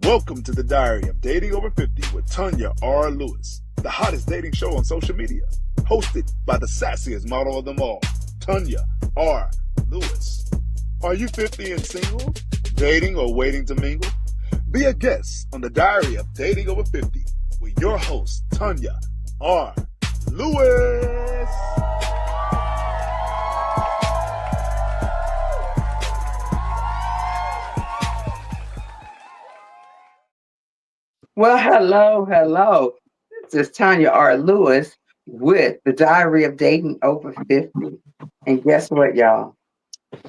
Welcome to the Diary of Dating Over 50 with Tonya R. Lewis, the hottest dating show on social media, hosted by the sassiest model of them all, Tonya R. Lewis. Are you 50 and single, dating or waiting to mingle? Be a guest on the Diary of Dating Over 50 with your host, Tonya R. Lewis. Well, hello. This is Tonya R. Lewis with the Diary of Dating Over 50. And guess what, y'all?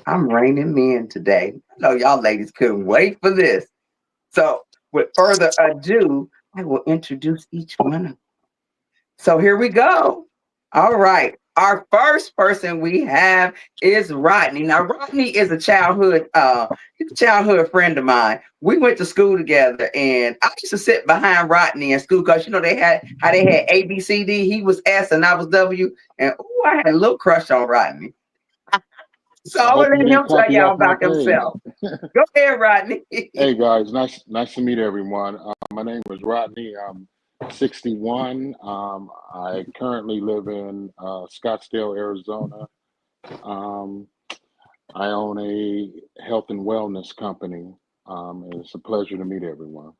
I'm reigning men today. I know y'all ladies couldn't wait for this. So, with further ado, I will introduce each one of them. So, here we go. All right. Our first person we have is Rodney. Now, Rodney is a childhood friend of mine. We went to school together, and I used to sit behind Rodney in school because they had A, B, C, D. He was S, and I was W. And I had a little crush on Rodney. So I I'm hope gonna you let him didn't tell copy y'all off my about page. himself. Go ahead, Rodney. Hey guys, nice to meet everyone. My name is Rodney. I'm 61. I currently live in Scottsdale, Arizona. Um, I own a health and wellness company. It's a pleasure to meet everyone.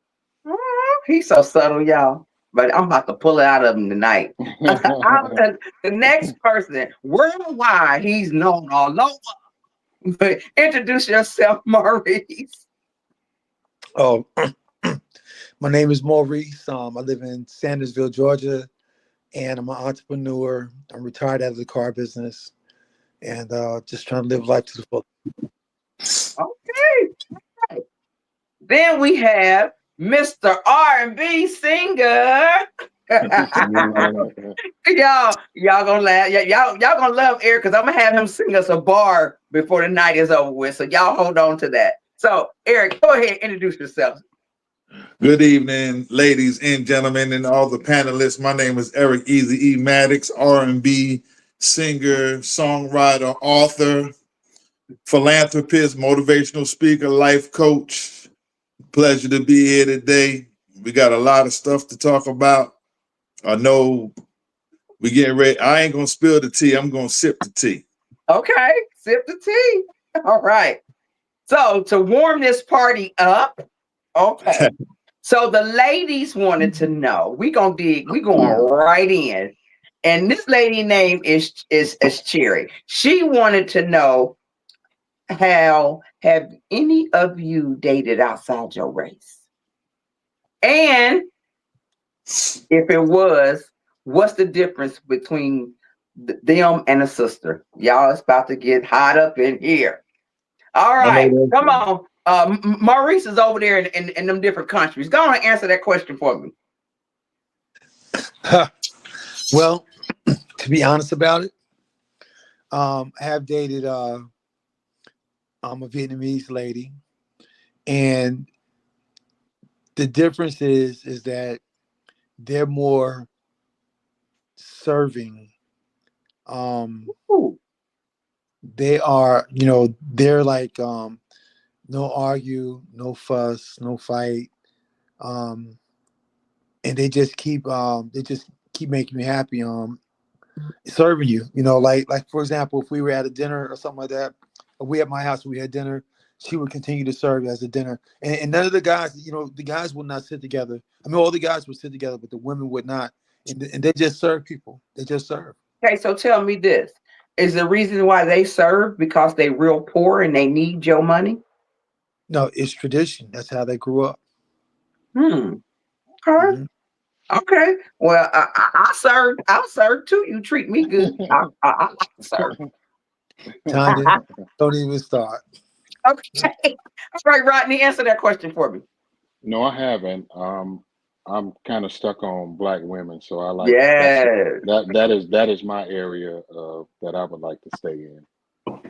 He's so subtle, y'all. But I'm about to pull it out of him tonight. The next person, worldwide, he's known all over. But introduce yourself, Maurice. Oh, my name is Maurice. I live in Sandersville, Georgia, and I'm an entrepreneur. I'm retired out of the car business, and just trying to live life to the fullest. Okay. Then we have Mr. R&B singer. y'all gonna laugh. Y'all gonna love Eric because I'm gonna have him sing us a bar before the night is over with. So y'all hold on to that. So Eric, go ahead, introduce yourself. Good evening, ladies and gentlemen, and all the panelists. My name is Eric Easy E. Maddox, R&B singer, songwriter, author, philanthropist, motivational speaker, life coach. Pleasure to be here today. We got a lot of stuff to talk about. I know we're getting ready. I ain't gonna spill the tea. I'm gonna sip the tea. Okay, sip the tea. All right. So to warm this party up, okay. So the ladies wanted to know. We going right in. And this lady name is Cherry. She wanted to know, how have any of you dated outside your race? And if it was, what's the difference between them and a sister? Y'all, it's about to get hot up in here. All right, come on. Maurice is over there in them different countries. Go on and answer that question for me. Well, to be honest about it, I have dated a Vietnamese lady, and the difference is that they're more serving. Ooh. They are, they're like no argue, no fuss, no fight, and they just keep making me happy, serving you. Like for example, if we were at a dinner or something like that, or we at my house, we had dinner, she would continue to serve as a dinner, and none of the guys, the guys would not sit together. I mean, all the guys would sit together, but the women would not, and they just serve people. They just serve. Okay, so tell me this. Is the reason why they serve because they real poor and they need your money? No, it's tradition. That's how they grew up. Okay. Mm-hmm. Okay. Well, I serve. I'll serve too. You treat me good. I like to serve. Tanya, don't even start. Okay. All right, Rodney, answer that question for me. No, I haven't. I'm kind of stuck on black women, so I like Yes. that is my area that I would like to stay in.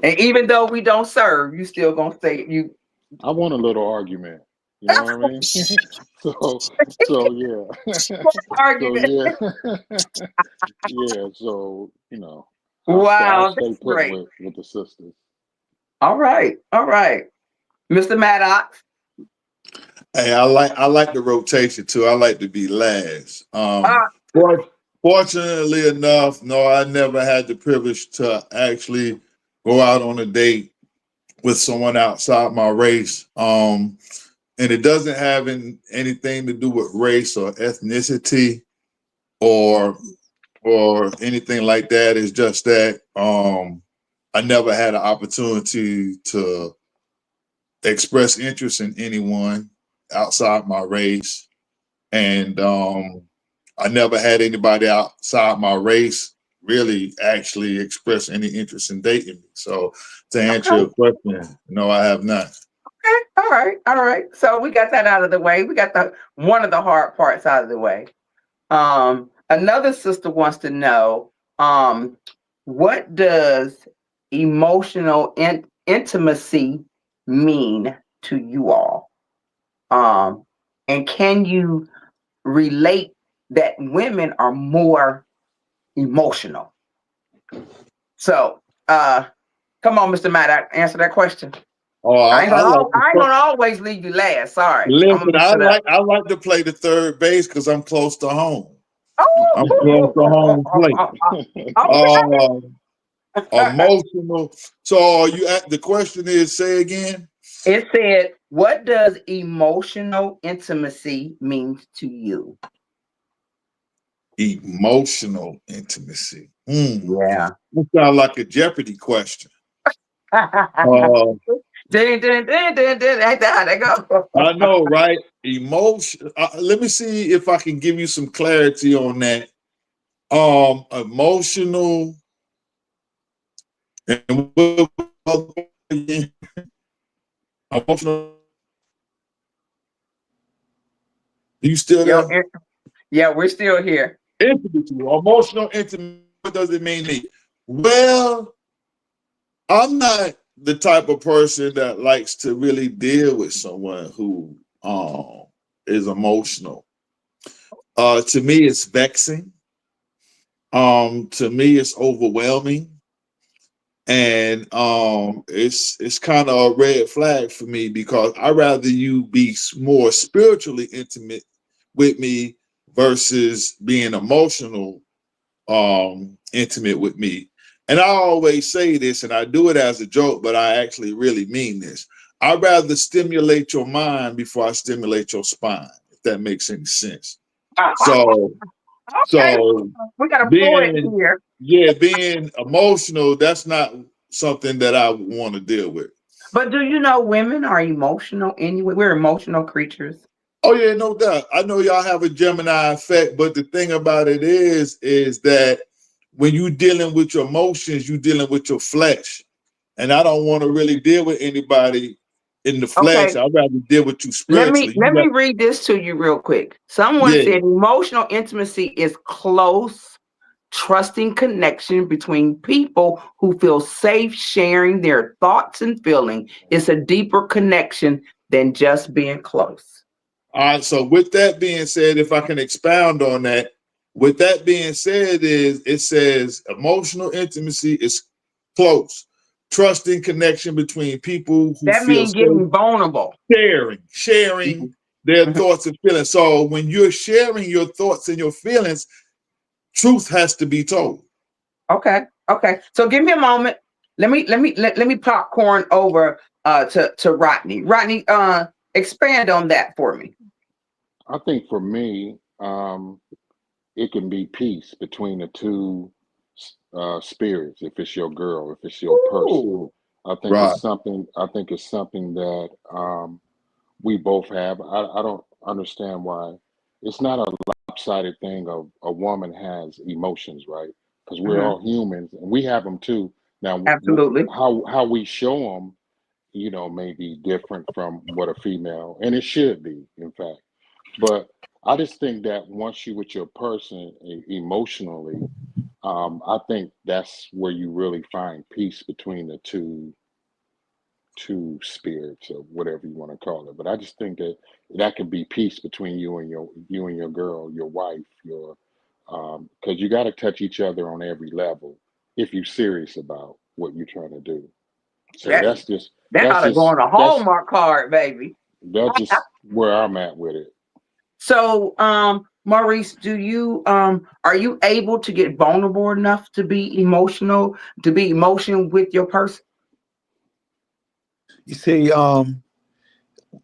And even though we don't serve, you still gonna say you. I want a little argument. You know what I mean? So yeah. So Argument. yeah. Yeah. So I'll Wow, stay that's put great. with the sisters. All right, Mr. Maddox. Hey, I like the rotation too. I like to be last. Ah, For- Fortunately enough, no, I never had the privilege to actually go out on a date with someone outside my race. And it doesn't have anything to do with race or ethnicity or anything like that. It's just that I never had an opportunity to express interest in anyone outside my race. And I never had anybody outside my race really actually express any interest in dating me. So to answer okay. your question, no, I have not. Okay. All right. All right. So we got that out of the way. We got the one of the hard parts out of the way. Another sister wants to know, what does emotional intimacy mean to you all? And can you relate that women are more emotional? So, come on, Mr. Matt, answer that question. Oh, I like I ain't gonna always leave you last. Sorry, I'm gonna listen. mix it up. I like to play the third base because I'm close to home. I'm close to home plate. Oh, Emotional. So you the question is, say again. it said, "What does emotional intimacy mean to you?" Emotional intimacy. Yeah. That sounds like a Jeopardy question. Uh, Ding, ding, ding, ding, ding. Ain't that how they go? I know, right? Emotion. Let me see if I can give you some clarity on that. Emotional and emotional. You still Yo, there? yeah, we're still here. Intimacy, emotional intimacy. What does it mean to you? Well, I'm not the type of person that likes to really deal with someone who is emotional. To me, it's vexing. To me, it's overwhelming, and it's kind of a red flag for me because I rather you be more spiritually intimate with me versus being emotional intimate with me. And I always say this, and I do it as a joke, but I actually really mean this. I'd rather stimulate your mind before I stimulate your spine, if that makes any sense. So, Okay, so we got a poet being, here. yeah, being emotional, that's not something that I want to deal with. But do you know women are emotional anyway? We're emotional creatures. Oh yeah, no doubt. I know y'all have a Gemini effect, but the thing about it is that when you dealing with your emotions, you dealing with your flesh. And I don't want to really deal with anybody in the flesh. Okay, I'd rather deal with you let me spiritually. let me read this to you real quick. Someone Yeah. said emotional intimacy is close, trusting connection between people who feel safe sharing their thoughts and feelings. It's a deeper connection than just being close. All right. So with that being said, if I can expound on that, with that being said, is it says emotional intimacy is close, trusting connection between people who That feel means safe, getting vulnerable. sharing their thoughts and feelings. So when you're sharing your thoughts and your feelings, truth has to be told. Okay. Okay. So give me a moment. Let me popcorn over to Rodney. Rodney, expand on that for me. I think for me, it can be peace between the two spirits. If it's your girl, if it's your person, Ooh. I think Right. it's something. I think it's something that we both have. I don't understand why it's not a lopsided thing of a woman has emotions, right? Because we're Mhm. all humans and we have them too. Now, Absolutely. how we show them, may be different from what a female, and it should be, in fact. But I just think that once you with your person emotionally, I think that's where you really find peace between the two spirits or whatever you want to call it. But I just think that that could be peace between you and your girl, your wife, your because you got to touch each other on every level if you're serious about what you're trying to do. So That that's just that that's ought to go just on a that's Hallmark card, baby. That's just where I'm at with it. So, Maurice, do you are you able to get vulnerable enough to be emotional, to be emotional with your person? You see,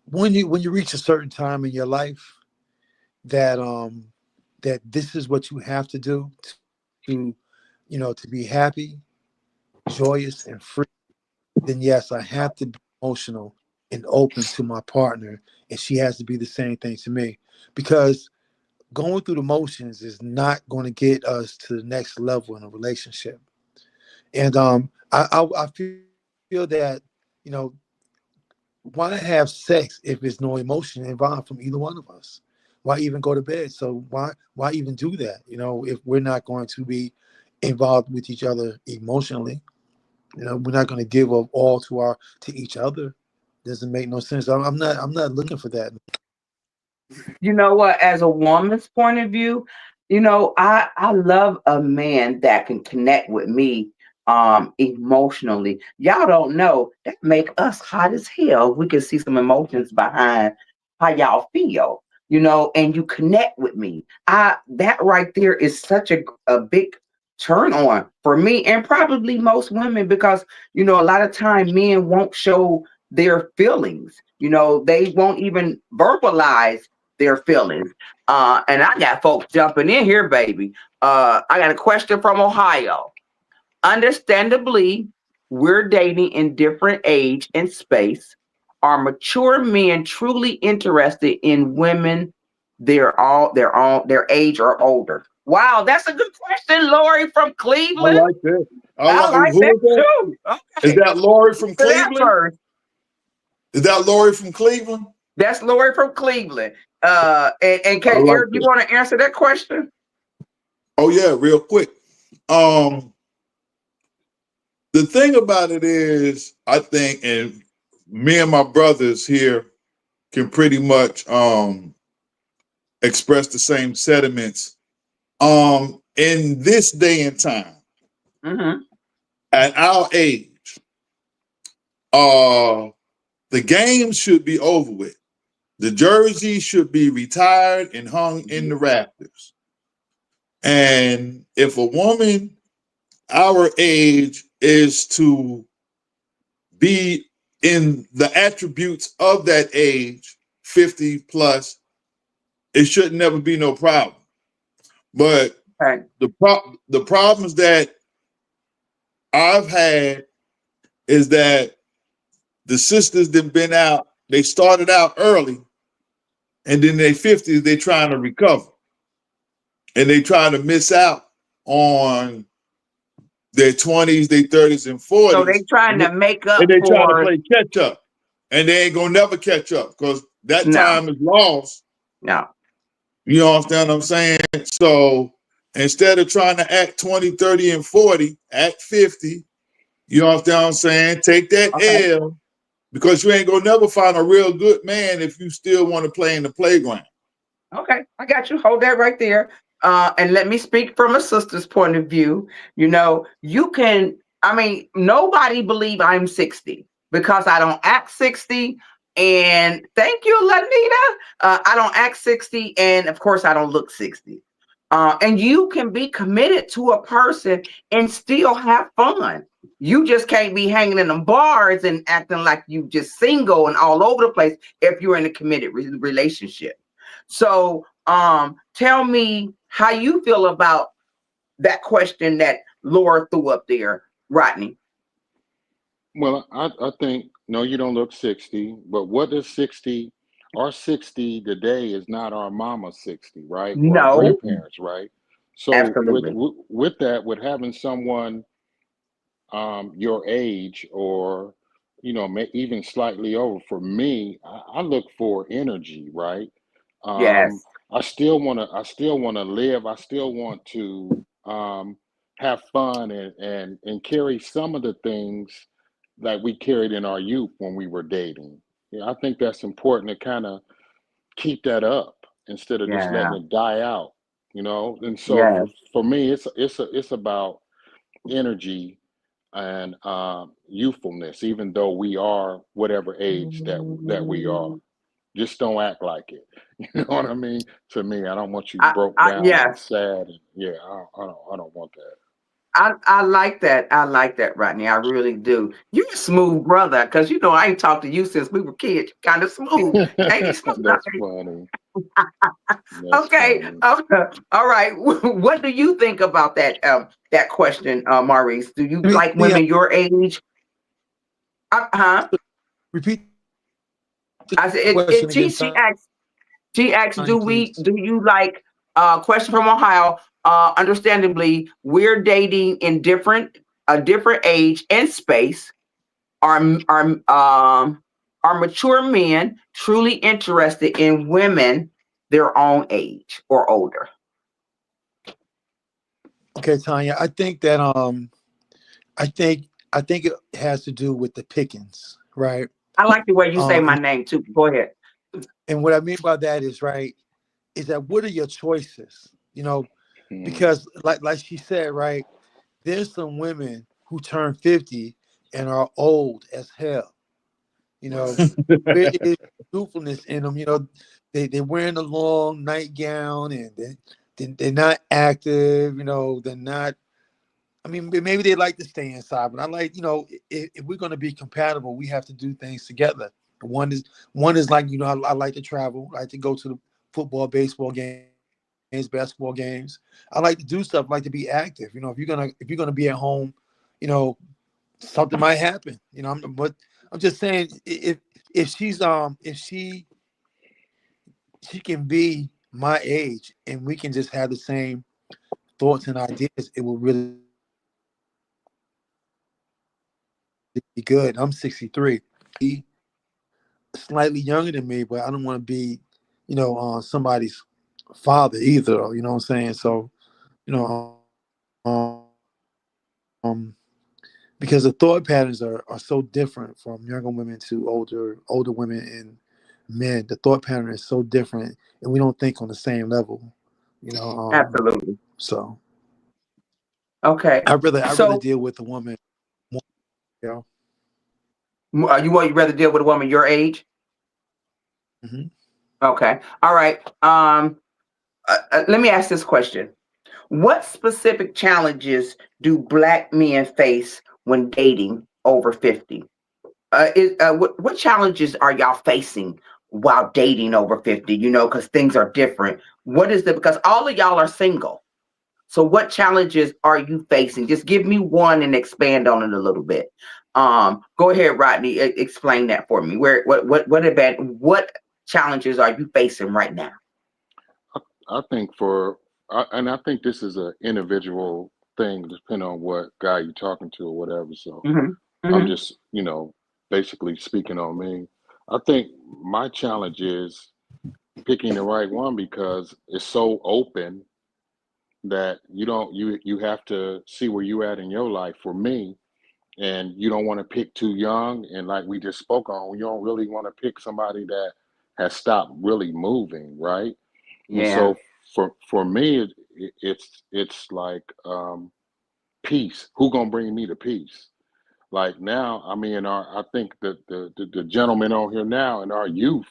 when you reach a certain time in your life that that this is what you have to do to, to be happy, joyous, and free, then yes, I have to be emotional and open to my partner, and she has to be the same thing to me. Because going through the motions is not going to get us to the next level in a relationship. And I feel that, you know, why have sex if there's no emotion involved from either one of us? Why even go to bed? So why even do that? If we're not going to be involved with each other emotionally, we're not going to give up all to each other. Doesn't make no sense. I'm not looking for that. You know what? As a woman's point of view, I love a man that can connect with me emotionally. Y'all don't know that make us hot as hell. We can see some emotions behind how y'all feel, and you connect with me. I That right there is such a big turn on for me and probably most women, because a lot of time men won't show their feelings. They won't even verbalize their feelings. And I got folks jumping in here, baby. I got a question from Ohio. Understandably, we're dating in different age and space. Are mature men truly interested in women their age or older? Wow, that's a good question, Lori from I Cleveland. like that. I like Who that is that? too. Is Okay, that Lori from to that Cleveland? first. Is that Lori from Cleveland? That's Lori from Cleveland. And I like Eric, you that. want to answer that question? Oh yeah, real quick. Um, the thing about it is, I think, and me and my brothers here can pretty much express the same sentiments. In this day and time, Mm-hmm. at our age, uh, the game should be over with. The jersey should be retired and hung in the rafters. And if a woman our age is to be in the attributes of that age, 50 plus, it should never be no problem. But Okay. the problems that I've had is that the sisters that been out, they started out early, and then their 50s, they trying to recover. And they trying to miss out on their 20s, their 30s, and So they 40s. trying to make And up they trying to for play catch up. And they ain't gonna never catch up because that no, time is lost. no. You understand what I'm saying? So instead of trying to act 20, 30, and 40, act 50. You understand what I'm saying? Take that Okay. L because you ain't gonna never find a real good man if you still want to play in the playground. Okay. I got you. Hold that right there. And let me speak from a sister's point of view. You can, I mean, nobody believe I'm 60 because I don't act 60. And thank you, Lanita. I don't act 60. And of course, I don't look 60. And you can be committed to a person and still have fun. You just can't be hanging in the bars and acting like you just single and all over the place if you're in a committed relationship. So, tell me how you feel about that question that Laura threw up there, Rodney. Well, I think no, you don't look 60, but what is 60? Our 60 today is not our mama's 60, right? Or our No, grandparents, right? So absolutely. with that, with having someone your age or even slightly over, for me, I look for energy, right? um Yes. I still want to live. I still want to have fun and carry some of the things that we carried in our youth when we were dating. I think that's important to kind of keep that up instead of just letting Yeah. it die out, and so Yes. for me it's about energy and youthfulness, even though we are whatever age that we are. Just don't act like it. You know what I mean? To me, I don't want you broke down and Yes, sad. And yeah, I don't want that. I like that. I like that, Rodney. I really do. You're a smooth brother, because I ain't talked to you since we were kids. Kind of smooth. Ain't he smooth? That's funny. That's Okay. funny. Okay. All right. What do you think about that question, Maurice? Do you like Let me women your age? Huh? repeat the I said question she again, she asked she asked, Tanya, do please. you like question from Ohio? Understandably, we're dating in a different age and space. Are mature men truly interested in women their own age or older? Okay, Tanya. I think it has to do with the pickings, right? I like the way you say my And, name too. Go ahead. and what I mean by that is right is that what are your choices? Mhm. Because like she said, right, there's some women who turn 50 and are old as hell. You know, Right. there is youthfulness in them. They're wearing a long nightgown and they're not active. They're not. I mean, maybe they like to stay inside, but I like, if we're going to be compatible, we have to do things together. One is like, I like to travel. I like to go to the football, baseball games, basketball games. I like to do stuff. I like to be active. If you're gonna be at home, you know, something might happen. But I'm just saying, if she can be my age and we can just have the same thoughts and ideas, it will really be good. I'm 63. He's slightly younger than me, but I don't want to be, somebody's father either. You know what I'm saying? So, you know, because the thought patterns are so different from younger women to older women and men. The thought pattern is so different, and we don't think on the same level. You know, Absolutely. so Okay. I rather So, deal with a woman. More, you know. you rather deal with a woman your age? Mhm. Okay. All right. Let me ask this question. What specific challenges do Black men face when dating over 50? What challenges are y'all facing while dating over 50? Because things are different. Because all of y'all are single. So what challenges are you facing? Just give me one and expand on it a little bit. Go ahead, Rodney. Explain that for me. What challenges are you facing right now? I think and I think this is an individual thing, depending on what guy you're talking to or whatever. So Hmm. I'm Hmm. just, basically speaking on me. I think my challenge is picking the right one because it's so open that you have to see where you at in your life. For me, and you don't want to pick too young, and like we just spoke on, you don't really want to pick somebody that has stopped really moving, right? And Yeah. so for me, it's like peace. Who gonna bring me the peace? Like now, I mean, I think that the gentlemen on here now in our youth,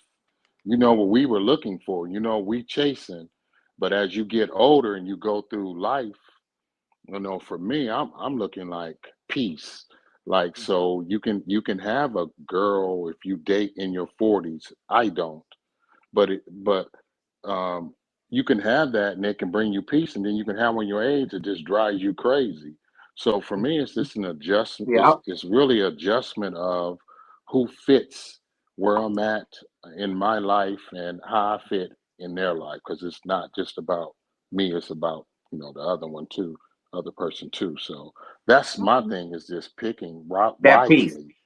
what we were looking for. We chasing, but as you get older and you go through life, for me, I'm looking like peace. Like so, you can have a girl if you date in your 40s. I don't, but um, you can have that and it can bring you peace, and then you can have one your age that just drives you crazy. So for me, it's just an adjustment. Yeah. It's really adjustment of who fits where I'm at in my life and how I fit in their life, because it's not just about me, it's about the other one too, other person too. So that's my Okay. thing, is just picking That piece. wisely.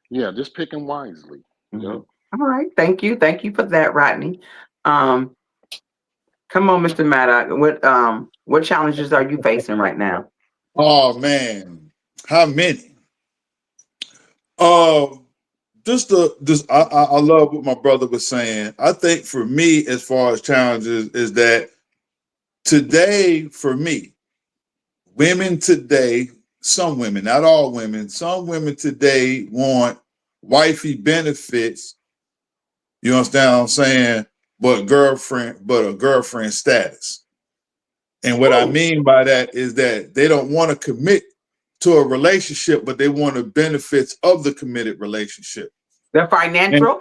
Yeah, just picking wisely. Hmm. Yep. All right. Thank you. Thank you for that, Rodney. Um, Come on, Mr. Maddox. What challenges are you facing right now? Oh man, how many? Um, I love what my brother was saying. I think for me, as far as challenges, is that today for me, women today, some women, not all women, some women today want wifey benefits You understand what I'm saying? But a girlfriend status. And what I mean by that is that they don't want to commit to a relationship, but they want the benefits of the committed relationship. The financial?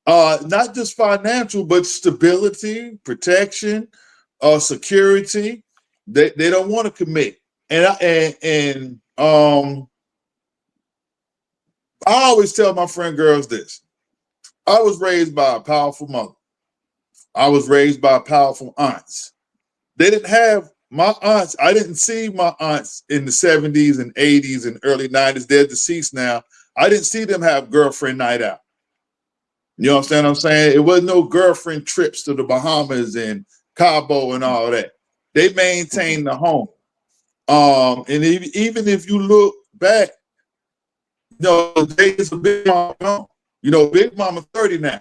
And, not just financial, but stability, protection, security. They don't want to commit. And I always tell my friend girls this. I was raised by a powerful mother. I was raised by powerful aunts. They didn't have my aunts. I didn't see my aunts in the 70s and 80s and early 90s. They're deceased now. I didn't see them have girlfriend night out. You understand what I'm saying? It wasn't no girlfriend trips to the Bahamas and Cabo and all that. They maintained the home. And even if you look back, the days of Big Mama, Big Mama 30 now.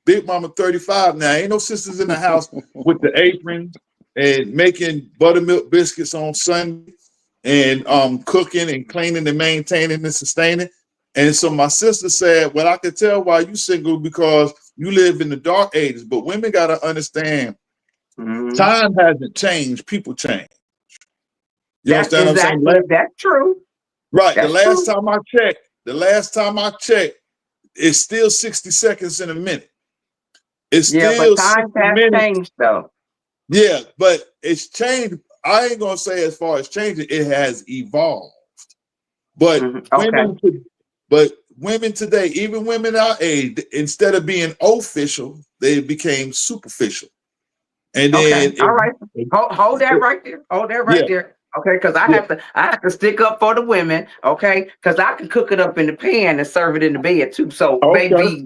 Big Mama 35 now. Ain't no sisters in the house with the apron and making buttermilk biscuits on Sunday and cooking and cleaning and maintaining and sustaining. And so my sister said, well, I could tell why you single because you live in the dark ages. But women got to understand time hasn't changed. People change. You understand what I'm saying? That's true. Right. That's the last time I checked, it's still 60 seconds in a minute. It's still but times have changed though. Yeah, but it's changed. I ain't gonna say as far as changing, it has evolved. But women today, even women our age, instead of being official, they became superficial. And then all right, hold that right there. Hold that right there. Okay, because I have to stick up for the women. Okay, because I can cook it up in the pan and serve it in the bed too. So baby,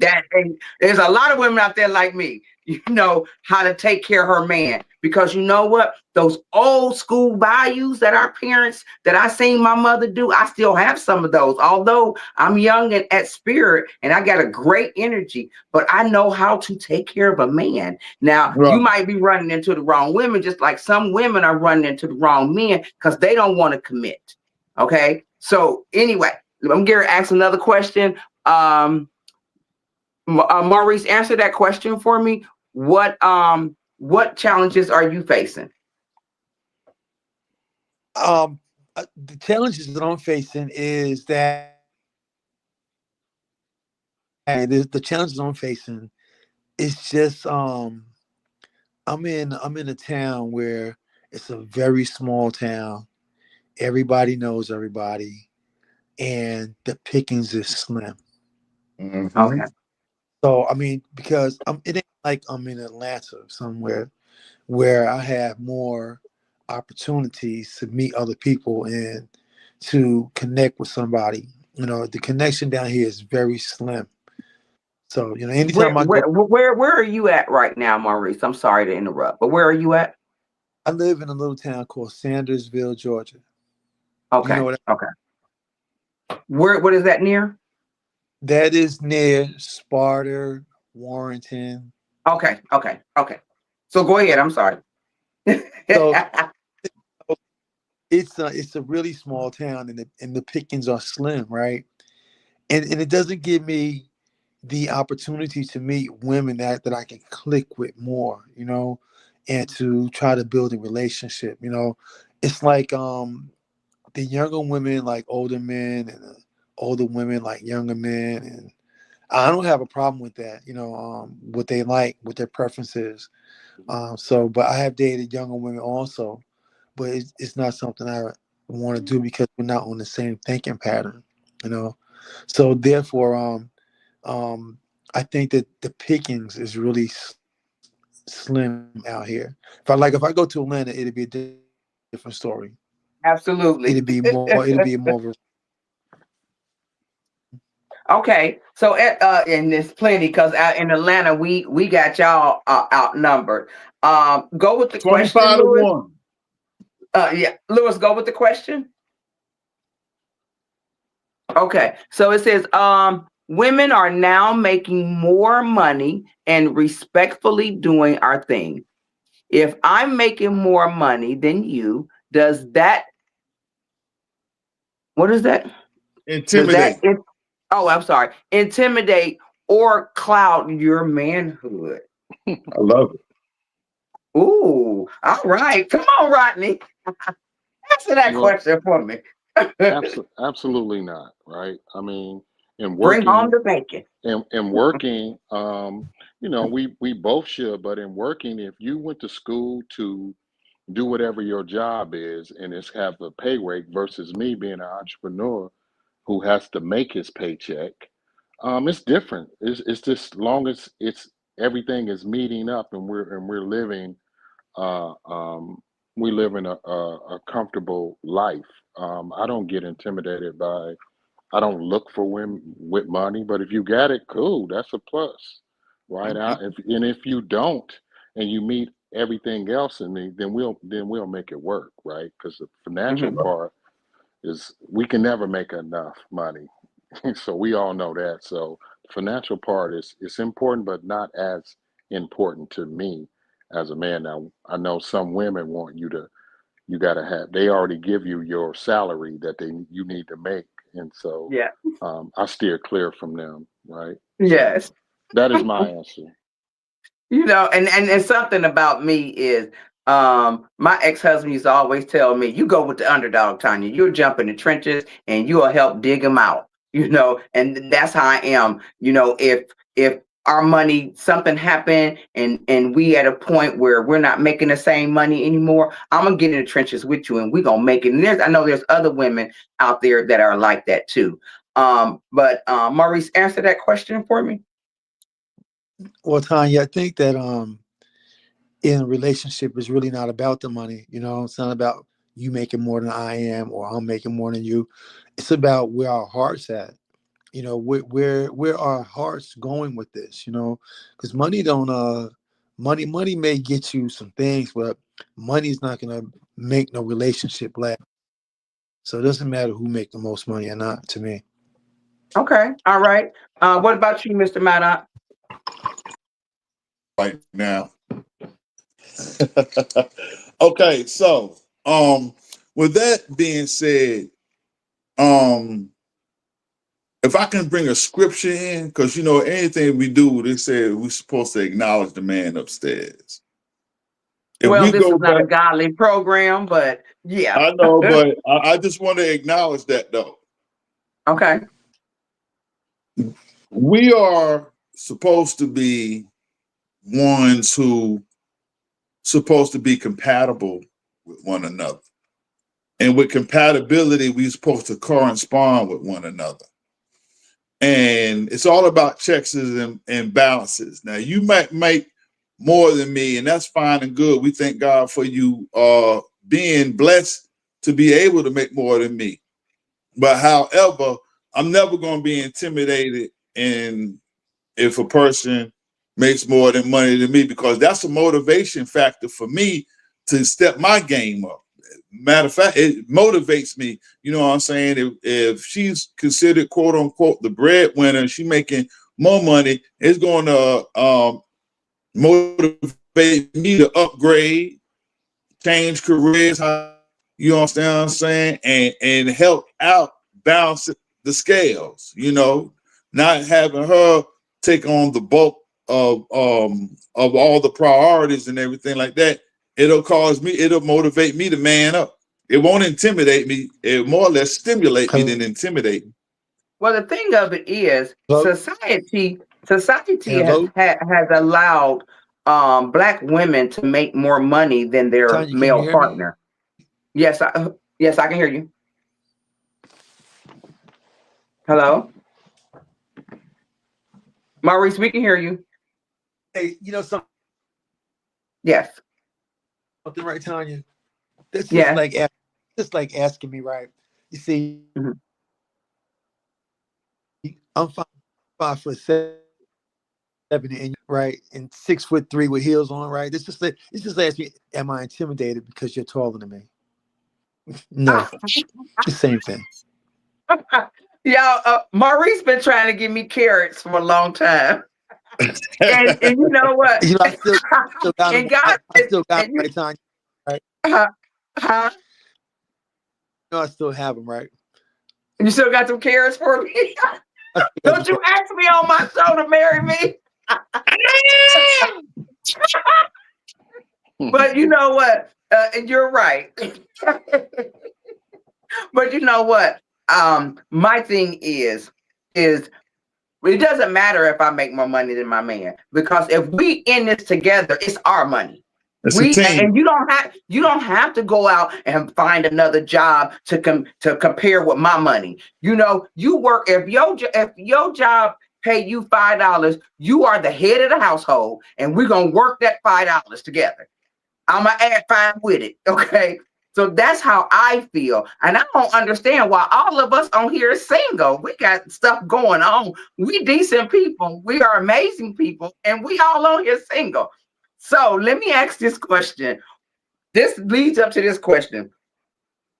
there's a lot of women out there like me. You know how to take care of her man, because you know what, those old school values that our parents, that I seen my mother do, I still have some of those. Although I'm young and at spirit and I got a great energy, but I know how to take care of a man. Now you might be running into the wrong women, just like some women are running into the wrong men because they don't want to commit. Okay, so anyway, I'm going to ask another question. Maurice, answer that question for me. What challenges are you facing? The challenges that I'm facing is that the challenges I'm facing is just I'm in a town where it's a very small town. Everybody knows everybody, and the pickings is slim. Okay. So I mean, because it ain't like I'm in Atlanta or somewhere where I have more opportunities to meet other people and to connect with somebody. The connection down here is very slim. So, anytime where are you at right now, Maurice? I'm sorry to interrupt, but where are you at? I live in a little town called Sandersville, Georgia. Okay. Okay. What is that near? That is near Sparta, Warrenton. Okay. So go ahead. I'm sorry. So it's a really small town, and the pickings are slim, right? And it doesn't give me the opportunity to meet women that I can click with more, and to try to build a relationship. It's like the younger women like older men, and the older women like younger men, and I don't have a problem with that. What they like, what their preferences. But I have dated younger women also, but it's not something I want to do because we're not on the same thinking pattern. So therefore, I think that the pickings is really slim out here. If I go to Atlanta, it'd be a different story. Absolutely. It'd be more of a. Okay, so and there's plenty because out in Atlanta we got y'all outnumbered. Go with the 25 question, to Lewis. 1. Yeah, Lewis, go with the question. Okay, so it says women are now making more money and respectfully doing our thing. If I'm making more money than you, does that, what is that? Intimidate. I'm sorry. Intimidate or cloud your manhood? I love it. Ooh, all right. Come on, Rodney. Answer that Well, question for me. absolutely not, right? I mean, in Bring home working the bacon. and working, we both should, but in working, if you went to school to do whatever your job is and it's have a pay rate versus me being an entrepreneur who has to make his paycheck, it's different. It's just long as it's everything is meeting up and we're living uh, um, we live in a comfortable life. I don't get intimidated by. I don't look for women with money, but if you got it, cool. That's a plus, right? If you don't, and you meet everything else in me, then we'll make it work, right? Because the financial Mhm. part is we can never make enough money, so we all know that. So the financial part is important, but not as important to me as a man. Now I know some women want you got to have they already give you your salary that you need to make, and so Yeah. I steer clear from them, right? So Yes. that is my answer. And something about me is my ex-husband used to always tell me, you go with the underdog, Tanya. You'll jump in the trenches and you'll help dig them out, and that's how I am. If our money, something happened and we at a point where we're not making the same money anymore, I'm gonna get in the trenches with you and we're gonna make it. And I know there's other women out there that are like that too. But Maurice, answer that question for me. Well, Tanya, I think that in a relationship is really not about the money. It's not about you making more than I am or I'm making more than you. It's about where our hearts at. Where our hearts going with this. Because money don't money may get you some things, but money's not gonna make no relationship last. So it doesn't matter who make the most money or not to me. Okay, all right. What about you, Mr. Maddox? Right now. Okay, so with that being said, um if I can bring a scripture in, because anything we do, they say we're supposed to acknowledge the man upstairs. If Well, we this is go not a back, godly program, but yeah. I know, but I just want to acknowledge that though. Okay. We are supposed to be ones who supposed to be compatible with one another. And with compatibility, we're supposed to correspond with one another. And it's all about checks and balances. Now, you might make more than me, and that's fine and good. We thank God for you being blessed to be able to make more than me. But however, I'm never going to be intimidated and if a person makes more than money than me, because that's a motivation factor for me to step my game up. Matter of fact, it motivates me. You know what I'm saying? If she's considered quote unquote the breadwinner, she making more money, it's going to motivate me to upgrade, change careers. You understand what I'm saying? And help out balance the scales. Not having her take on the bulk of all the priorities and everything like that. It'll motivate me to man up. It won't intimidate me. It more or less stimulate me than intimidate me. Well, the thing of it is, Hello, society has hello, has allowed black women to make more money than their Tanya, can you male hear me? partner. Yes, I can hear you. Hello, Maurice, we can hear you. Hey, something, Yes, right, Tanya? That's yes. just like asking me, right? You see, Mhm. I'm 5'7" and right, and 6'3" with heels on, right? It's just ask me, am I intimidated because you're taller than me? No, the same thing. Y'all, Maurice been trying to give me carrots for a long time, and you know what? I still got them. And God, I still got them, and you, right, Tanya? Right? huh, huh? I still have them, right? You still got some carrots for me? I still got Don't Don't you ask me on my show to marry me. But you know what? And you're right. But you know what? My thing is it doesn't matter if I make more money than my man, because if we in this together, it's our money. It's a team. And you don't have to go out and find another job to compare with my money. You know, you work, if your job pay you $5, you are the head of the household, and we're gonna work that $5 together. I'm gonna add 5 with it. Okay. So that's how I feel. And I don't understand why all of us on here is single. We got stuff going on. We decent people. We are amazing people. And we all on here single. So let me ask this question. This leads up to this question.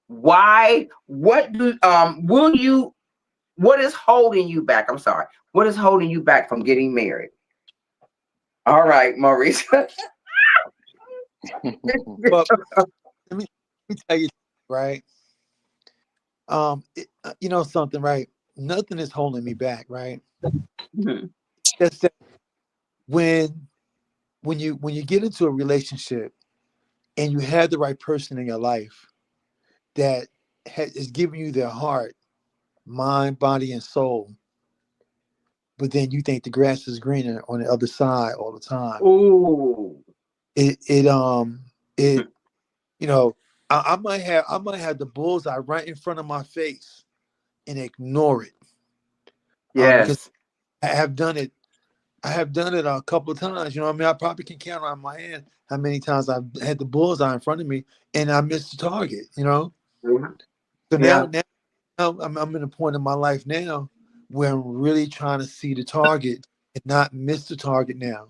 What is holding you back? I'm sorry. What is holding you back from getting married? All right, Maurice. Well, let me tell you, right? You know something, right? Nothing is holding me back, right? Mhm. That's that when you get into a relationship and you have the right person in your life that is giving you their heart, mind, body, and soul, but then you think the grass is greener on the other side all the time. Ooh. It you know, I might have the bullseye right in front of my face and ignore it. Because Yes. I have done it a couple of times. You know what I mean? I probably can count on my hand how many times I've had the bullseye in front of me and I missed the target, you know? So Yeah. now I'm in a point in my life now where I'm really trying to see the target and not miss the target now.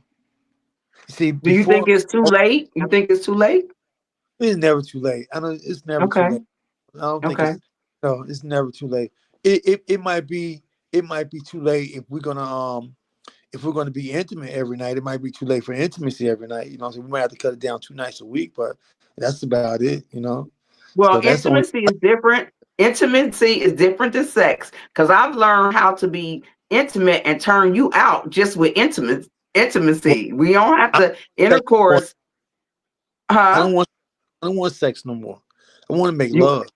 See, Do you think before, it's too late? You think it's too late? it's never too late. It's never too Okay. late. I don't think Okay. it's never too late. It might be too late if we're gonna be intimate every night. It might be too late for intimacy every night. You know, so we might have to cut it down 2 nights a week, but that's about it, you know. Well, So that's the only intimacy is different. Intimacy is different than sex, because I've learned how to be intimate and turn you out just with well, intimacy. We don't have I to sex no more. intercourse, I huh? don't want sex no more. I want to make You love.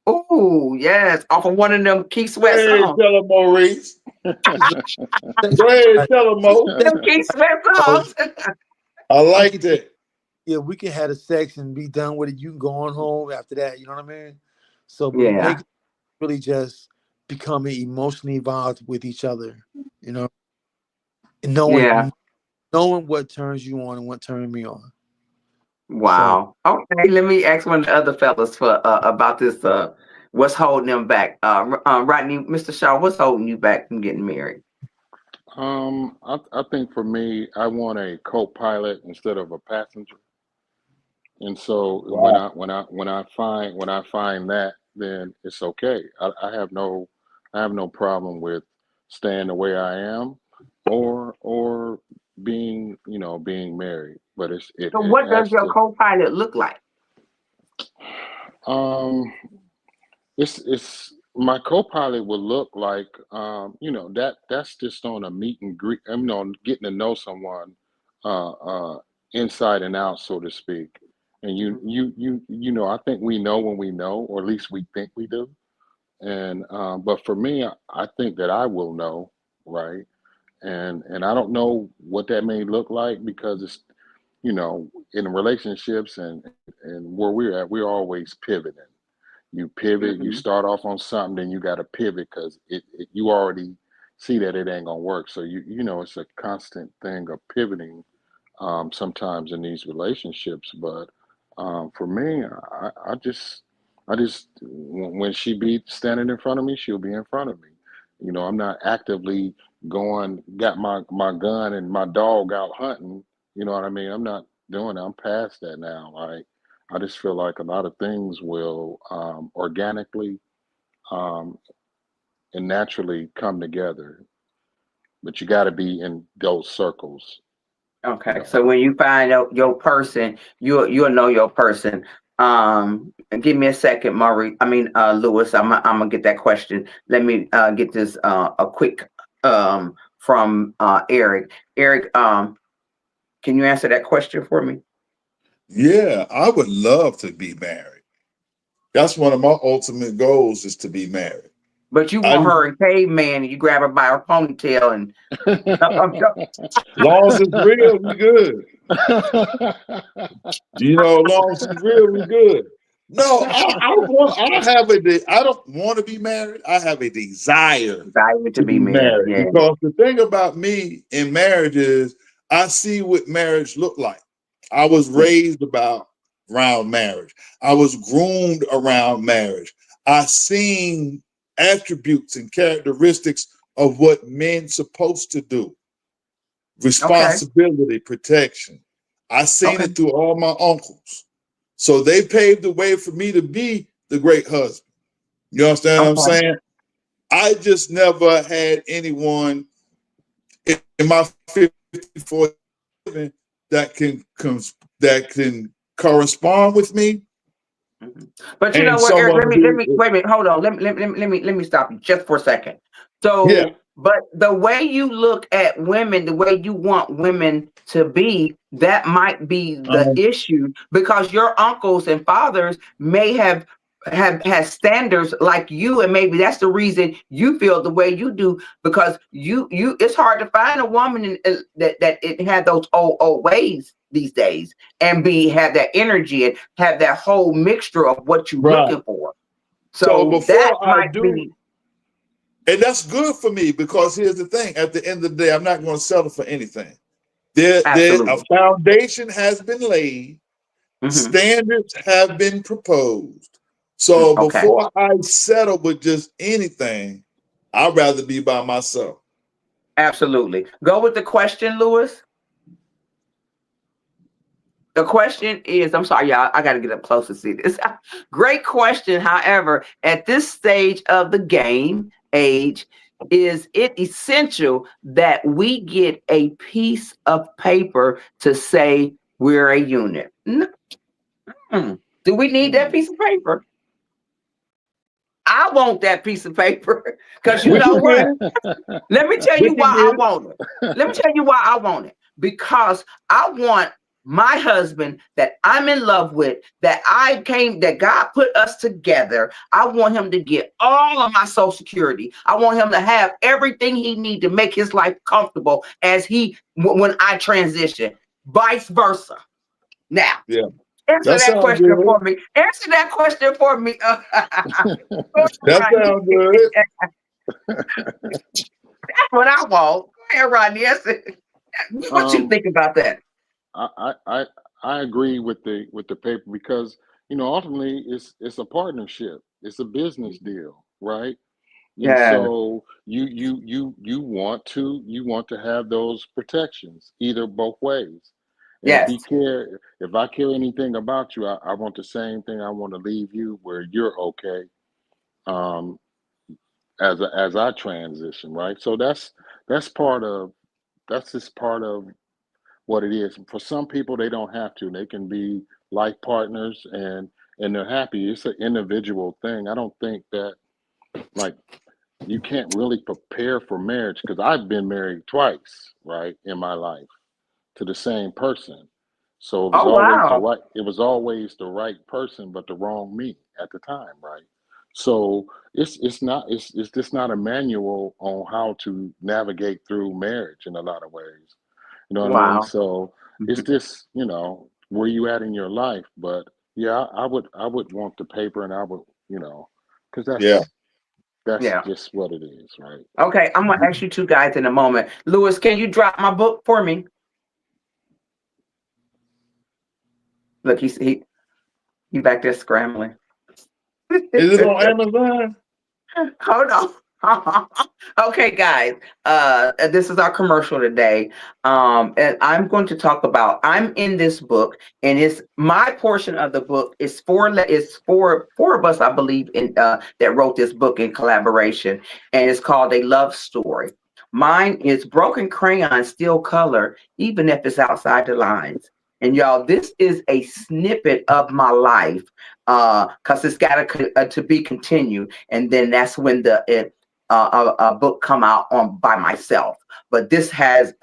Oh yes, off of one of them Key Sweat Hey, songs. tell him, Maurice. Sex, Go ahead, right, tell him, Mo. sex, Them Key Sweat so songs. I we can liked take it. yeah, we can have the sex and be done with it. You can go on home after that. You know what I mean? So, but Yeah. make it really just becoming emotionally involved with each other. You know, and Yeah. knowing what turns you on and what turns me on. So, Wow. Okay, let me ask one of the other fellas for about this. What's holding them back? Rodney, Mr. Shaw, what's holding you back from getting married? I think for me, I want a co-pilot instead of a passenger. And so Wow. when I find that, then it's okay. I have no problem with staying the way I am, or being being married. But So, it what does has your to. co-pilot look like? Um, it's my co-pilot would look like that's just on a meet and greet. Getting to know someone inside and out, so to speak. And I think we know when we know, or at least we think we do. And but for me, I think that I will know, right? And I don't know what that may look like, because it's in relationships and where we're at, we're always pivoting. You pivot, you Mhm. start off on something, then you got to pivot because you already see that it ain't gonna work. So it's a constant thing of pivoting, sometimes in these relationships. But for me, I just when she be standing in front of me, she'll be in front of me. I'm not actively got my gun and my dog out hunting. You know what I mean? I'm not doing that. I'm past that now. I just feel like a lot of things will organically um, and naturally come together, but you got to be in those circles. You Okay, know. so when you find out your person, you'll know your person. Give me a second, Maury. I mean, Lewis. I'm gonna get that question. Let me get this a quick from Eric. Eric, can you answer that question for me? Yeah, I would love to be married. That's one of my ultimate goals, is to be married. But you I want her in caveman and you grab her by her ponytail and long as it's real, we good. Long as it's real, we good. No, I don't want to be married. I have a desire to to be be married. married. Yeah. Because the thing about me in marriage is I see what marriage looked like. I was raised around marriage. I was groomed around marriage. I seen attributes and characteristics of what men supposed to do. Responsibility, protection. I seen it through all my uncles. So they paved the way for me to be the great husband. You understand what I'm saying? I just never had anyone in my 54 that can correspond with me. But you know what, Eric, let me wait a minute, hold on. Let me stop you just for a second. So yeah. But the way you look at women, the way you want women to be, that might be the issue, because your uncles and fathers may have standards like you, and maybe that's the reason you feel the way you do, because you it's hard to find a woman that it had those old ways these days and have that energy and have that whole mixture of what you're looking for. So before that I might do, be. and that's good for me, because here's the thing: at the end of the day, I'm not going to settle for anything. There's a foundation has been laid, standards have been proposed. So before I settle with just anything, I'd rather be by myself. Absolutely. Go with the question, Lewis. The question is, I'm sorry, y'all, I got to get up close to see this. Great question. However, at this stage of the game age, is it essential that we get a piece of paper to say we're a unit? Do we need that piece of paper? I want that piece of paper, because you know what? Let me tell you why I want it. Let me tell you why I want it. Because I want my husband that I'm in love with, that God put us together. I want him to get all of my Social Security. I want him to have everything he needs to make his life comfortable when I transition, vice versa. Now, answer that question for me. Answer that question for me. That sounds good. That's what I want. Go ahead, Rodney. What you think about that? I agree with the paper, because ultimately it's a partnership. It's a business deal, right? And so you want to have those protections both ways. And if I care anything about you, I want the same thing. I want to leave you where you're okay. As I transition, right? So that's just part of what it is. For some people, they don't have to. They can be life partners and they're happy. It's an individual thing. I don't think that, like, you can't really prepare for marriage, because I've been married twice, right, in my life, to the same person. So it was always the right person, but the wrong me at the time, right? So it's just not a manual on how to navigate through marriage in a lot of ways. You know what I mean? So it's just, where you at in your life. But yeah, I would want the paper, and I would, because that's just what it is, right? Okay, I'm gonna ask you two guys in a moment. Lewis, can you drop my book for me? Look, he back there scrambling. Is it on Amazon? Hold on. Okay, guys. This is our commercial today. And I'm going to talk about. I'm in this book, and it's my portion of the book is four of us, I believe, that wrote this book in collaboration, and it's called A Love Story. Mine is Broken Crayon, Still Color, even if it's outside the lines. And y'all, this is a snippet of my life, because it's got to be continued. And then that's when a book come out on by myself. But this has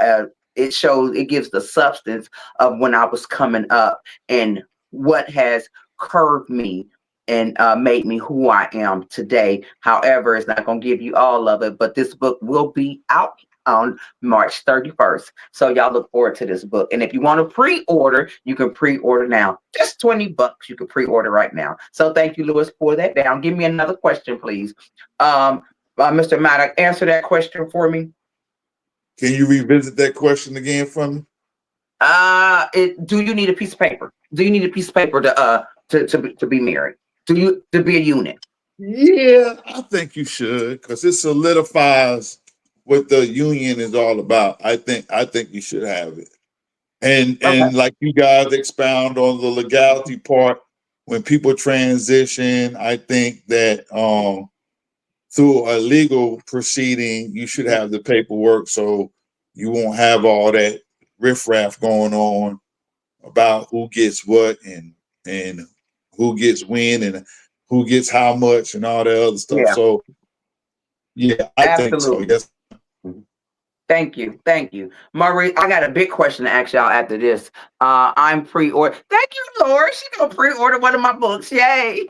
it gives the substance of when I was coming up and what has curved me and made me who I am today. However, it's not going to give you all of it, but this book will be out on March 31st. So y'all look forward to this book. And if you want to pre-order, you can pre-order now. Just $20. You can pre-order right now. So thank you, Lewis, for that down. Give me another question, please. Mr. Maddox, answer that question for me. Can you revisit that question again for me? Do you need a piece of paper? Do you need a piece of paper to be married? Do you to be a unit? Yeah, I think you should, because it solidifies what the union is all about. I think you should have it. And Okay. like you guys expound on the legality part, when people transition, I think that through a legal proceeding, you should have the paperwork so you won't have all that riffraff going on about who gets what and who gets when and who gets how much and all that other stuff. Yeah. So yeah, I think so. Absolutely. Yes. Thank you. Thank you. Marie, I got a big question to ask y'all after this. I'm pre-order. Thank you, Lord. She gonna pre-order one of my books. Yay.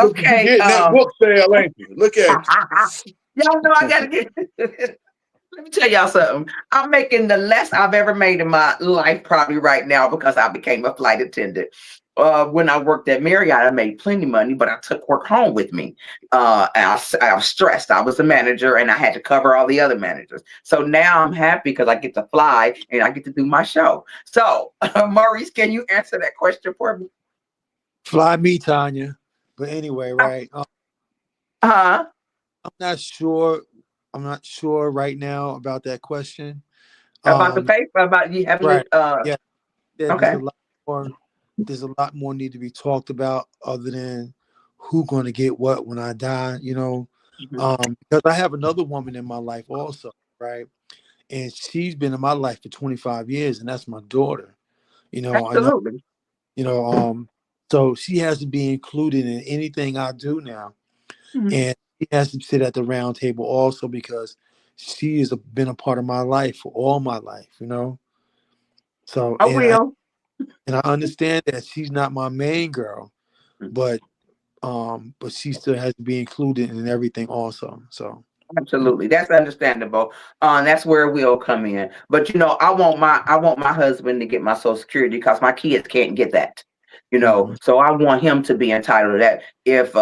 Okay. You're getting that book sale, ain't you? Look at you. Y'all know I gotta get let me tell y'all something. I'm making the less I've ever made in my life probably right now because I became a flight attendant. When I worked at Marriott, I made plenty of money, but I took work home with me. I was stressed. I was a manager and I had to cover all the other managers. So now I'm happy because I get to fly and I get to do my show. So, Maurice, can you answer that question for me? Fly me, Tonya. But anyway, right? Uh-huh. I'm not sure. I'm not sure right now about that question. About the paper, about you having Right. to, Yeah. okay. There's a lot more need to be talked about other than who gonna get what when I die, you know. Because I have another woman in my life also, right? And she's been in my life for 25 years, and that's my daughter. You know, I know, Absolutely. you know, so she has to be included in anything I do now. And she has to sit at the round table also because she has been a part of my life for all my life, you know. So I will. and I understand that she's not my main girl, but she still has to be included in everything also. So Absolutely, that's understandable. That's where we'll come in. But you know, I want my husband to get my Social Security because my kids can't get that. You know, so I want him to be entitled to that if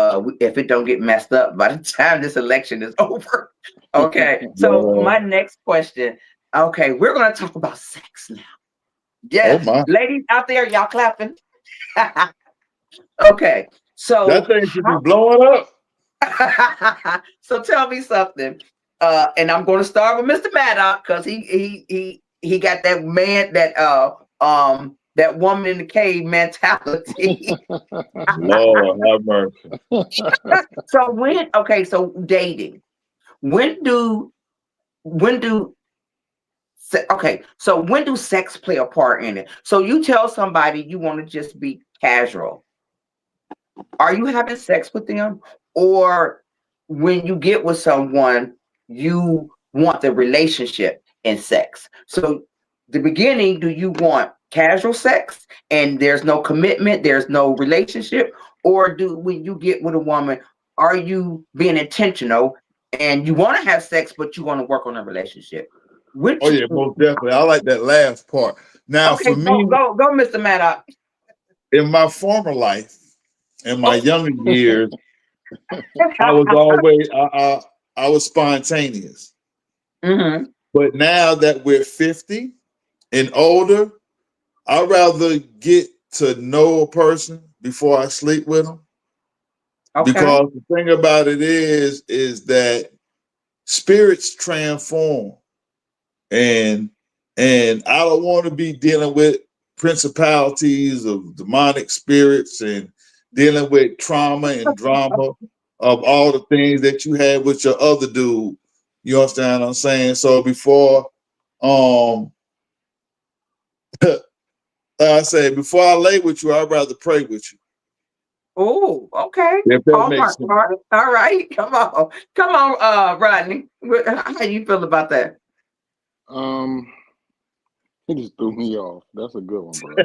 it don't get messed up by the time this election is over. Okay, so my next question. Okay, we're gonna talk about sex now. Yes, Oh my. ladies out there, y'all clapping. Okay, so That thing should be blowing up. so tell me something. And I'm going to start with Mr. Maddox because he got that man that woman in the cave mentality. Lord have mercy. So dating. When do when do sex play a part in it? So you tell somebody you want to just be casual. Are you having sex with them? Or when you get with someone, you want the relationship and sex? So the beginning, do you want casual sex and there's no commitment, there's no relationship? Or when you get with a woman, are you being intentional and you want to have sex, but you want to work on a relationship? Oh yeah, most definitely. I like that last part. Now, Okay, for me, go, Mr. Maddox. in my former life, in my younger years, I was always I was spontaneous. But now that we're 50 and older, I'd rather get to know a person before I sleep with them. Okay. Because the thing about it is that spirits transform, and I don't want to be dealing with principalities of demonic spirits and dealing with trauma and drama of all the things that you had with your other dude. You understand what I'm saying? So before I say before I lay with you, I'd rather pray with you. Oh, okay. If that makes Hallmark sense. card. All right. Come on, Rodney. How you feel about that? Um, he just threw me off. That's a good one, bro.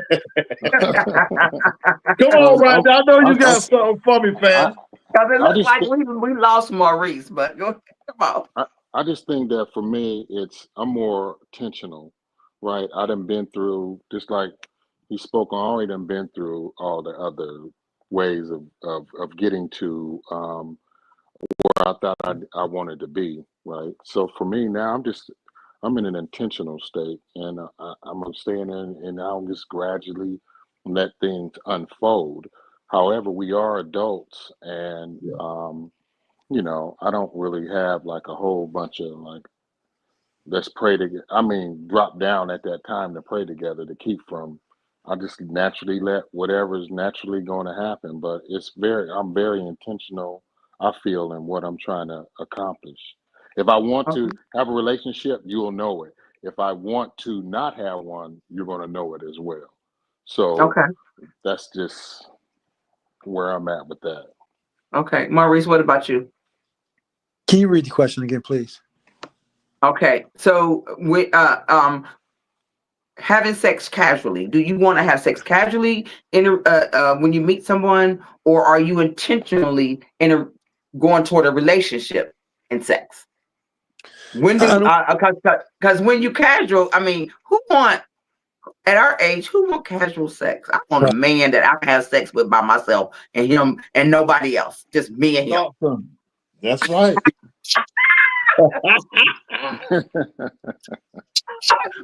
Come on, I'm, Rodney. I know you I'm, I'm, got something for me, I, fam. Because it I looks just like think, we lost Maurice, but go ahead. Come on. I just think that for me, I'm more intentional, right? I done been through, just like he spoke on, I already done been through all the other ways of getting to where I thought I wanted to be, right? So for me now, I'm in an intentional state, and I'm gonna stay in there, and I'll just gradually let things unfold. However, we are adults, and Yeah. I don't really have like a whole bunch of like let's pray together. I mean, drop down at that time to pray together to keep from. I just naturally let whatever's naturally going to happen, but I'm very intentional. I feel in what I'm trying to accomplish. If I want to Okay. have a relationship, you'll know it. If I want to not have one, you're going to know it as well. So Okay. that's just where I'm at with that. Okay. Maurice, what about you? Can you read the question again, please? Okay. So having sex casually. Do you want to have sex casually when you meet someone, or are you intentionally going toward a relationship in sex? When I do don't. because when you casual, I mean, who want at our age, who want casual sex? I want a Right. man that I can have sex with by myself and him and nobody else, just me and him. Awesome. That's right.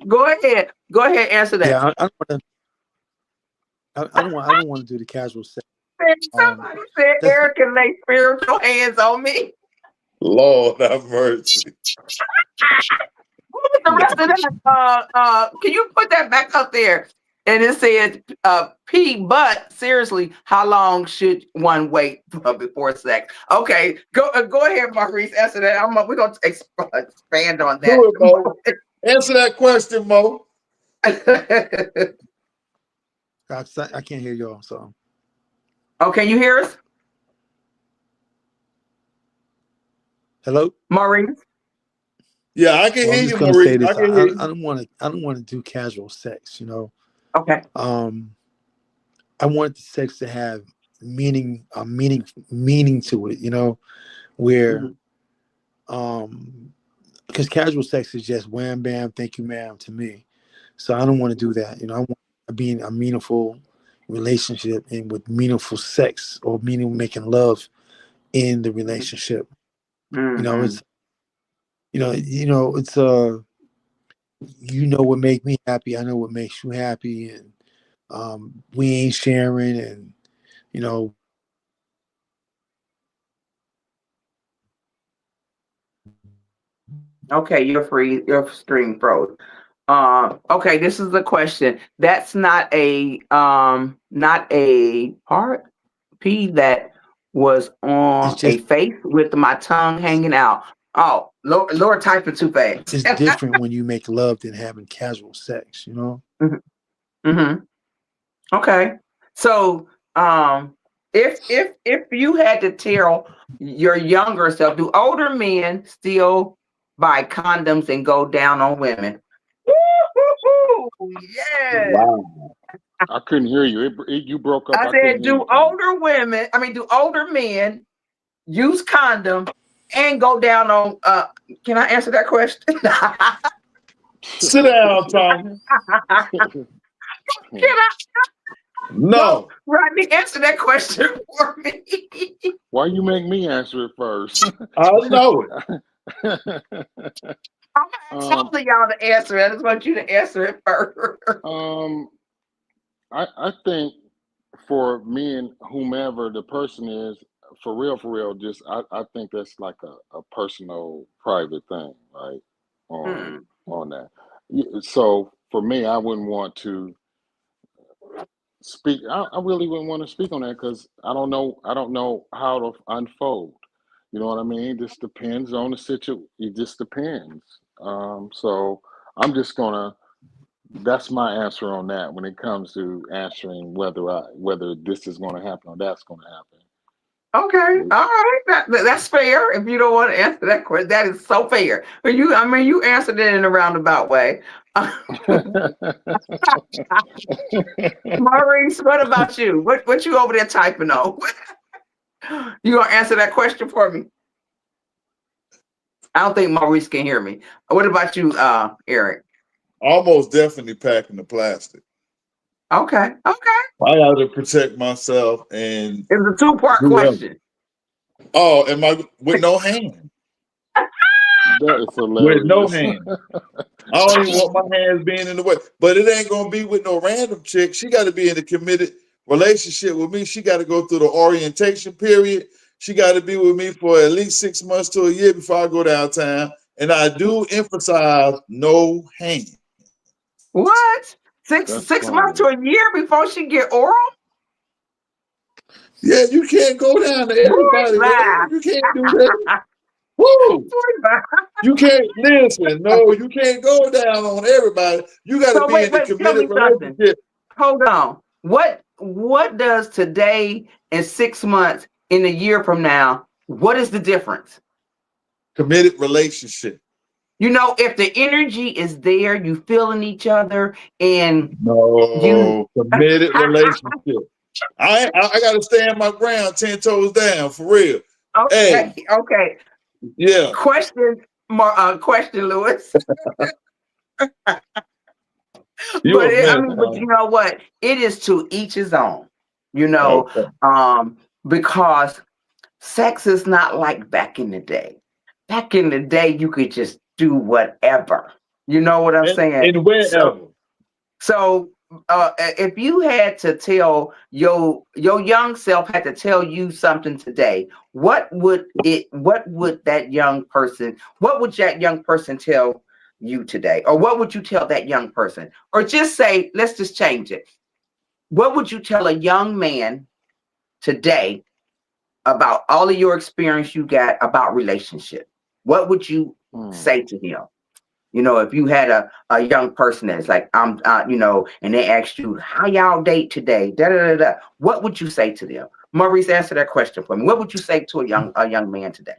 Go ahead, answer that. Yeah, I don't want to. I don't want. I don't want to do the casual sex. Somebody said That's Eric can lay spiritual hands on me. Lord have mercy. What was the rest of that? Can you put that back up there? And it says, P, but seriously, how long should one wait before sex? Okay, go ahead, Maurice. Answer that. We're going to expand on Do that. it, Mo. Answer that question, Mo. I can't hear y'all. So Oh, can you hear us, hello. Maurice? Yeah, I can Well, I'm hear just you, gonna say Maurice. I this. can hear I you. don't want to. I don't want to do casual sex. Okay. I want the sex to have meaning to it. Where Mhm. because casual sex is just wham bam, thank you, ma'am, to me. So I don't want to do that. I want to be in a meaningful relationship and with meaningful sex or meaning making love in the relationship. Mm-hmm. It's it's what make me happy. I know what makes you happy, and we ain't sharing, and you know Okay, you're free. Your stream froze. Okay, this is the question. That's not a part P that was it's on a just face with my tongue hanging out. Oh, Lord typing too fast. it's different when you make love than having casual sex. hmm Okay. So, if you had to tell your younger self, do older men still buy condoms and go down on women? Woo-hoo-hoo. Yes. Wow. I couldn't hear you. You broke up. I I couldn't said, hear you, Tony. do older men use condoms and go down on can I answer that question? Sit down, Tonya. Can I go No. Rodney answer that question for me? Why you make me answer it first? I know it. I'm um, telling y'all to answer it. I just want you to answer it first. um, I think for me and whomever the person is, for real, just I think that's like a personal, private thing, right? On Hmm. on that. So for me, I wouldn't want to speak. I really wouldn't want to speak on that because I don't know. I don't know how to unfold. You know what I mean? It just depends on the situation. It just depends. So I'm just gonna That's my answer on that when it comes to answering whether this is going to happen or that's going to happen. Okay, all right, that's fair. If you don't want to answer that question, that is so fair. But I mean, you answered it in a roundabout way. Maurice, what about you? What you over there typing on? You gonna answer that question for me? I don't think Maurice can hear me. What about you, Eric? Almost definitely packing the plastic. Okay, okay. I got to protect myself and It was a two-part whoever. question. Oh, am I with no hand? That is With no hilarious. hand. I don't even want my hands being in the way. But it ain't gonna be with no random chick. She got to be in a committed relationship with me. She got to go through the orientation period. She got to be with me for at least 6 months to a year before I go downtown. And I do emphasize no hand. What? Six That's six months funny. to a year before she get oral? Yeah, you can't go down to Boy, everybody. bye. You can't do that. Woo! Boy, bye. You can't listen. No, you can't go down on everybody. You got to So be in a wait, tell committed me something. relationship. Hold on. What does today and 6 months in a year from now? What is the difference? Committed relationship. You know, if the energy is there, you feeling each other, and you No, committed relationship. I got to stand my ground 10 toes down for real. okay, Hey, okay. yeah. Question, Lewis. You a I mess, mean, but huh? you know what? It is to each his own. You know, Okay. because sex is not like back in the day. Back in the day, you could just do whatever. You know what I'm saying? And So, wherever. so if you had to tell your young self had to tell you something today, what would that young person? What would that young person tell you today, or what would you tell that young person, or just say, let's just change it. What would you tell a young man today about all of your experience you got about relationship? What would you Hmm. say to him? You know, if you had a young person that's like, and they asked you, how y'all date today? Da, da, da, da. What would you say to them? Maurice, answer that question for me. What would you say to a young man today?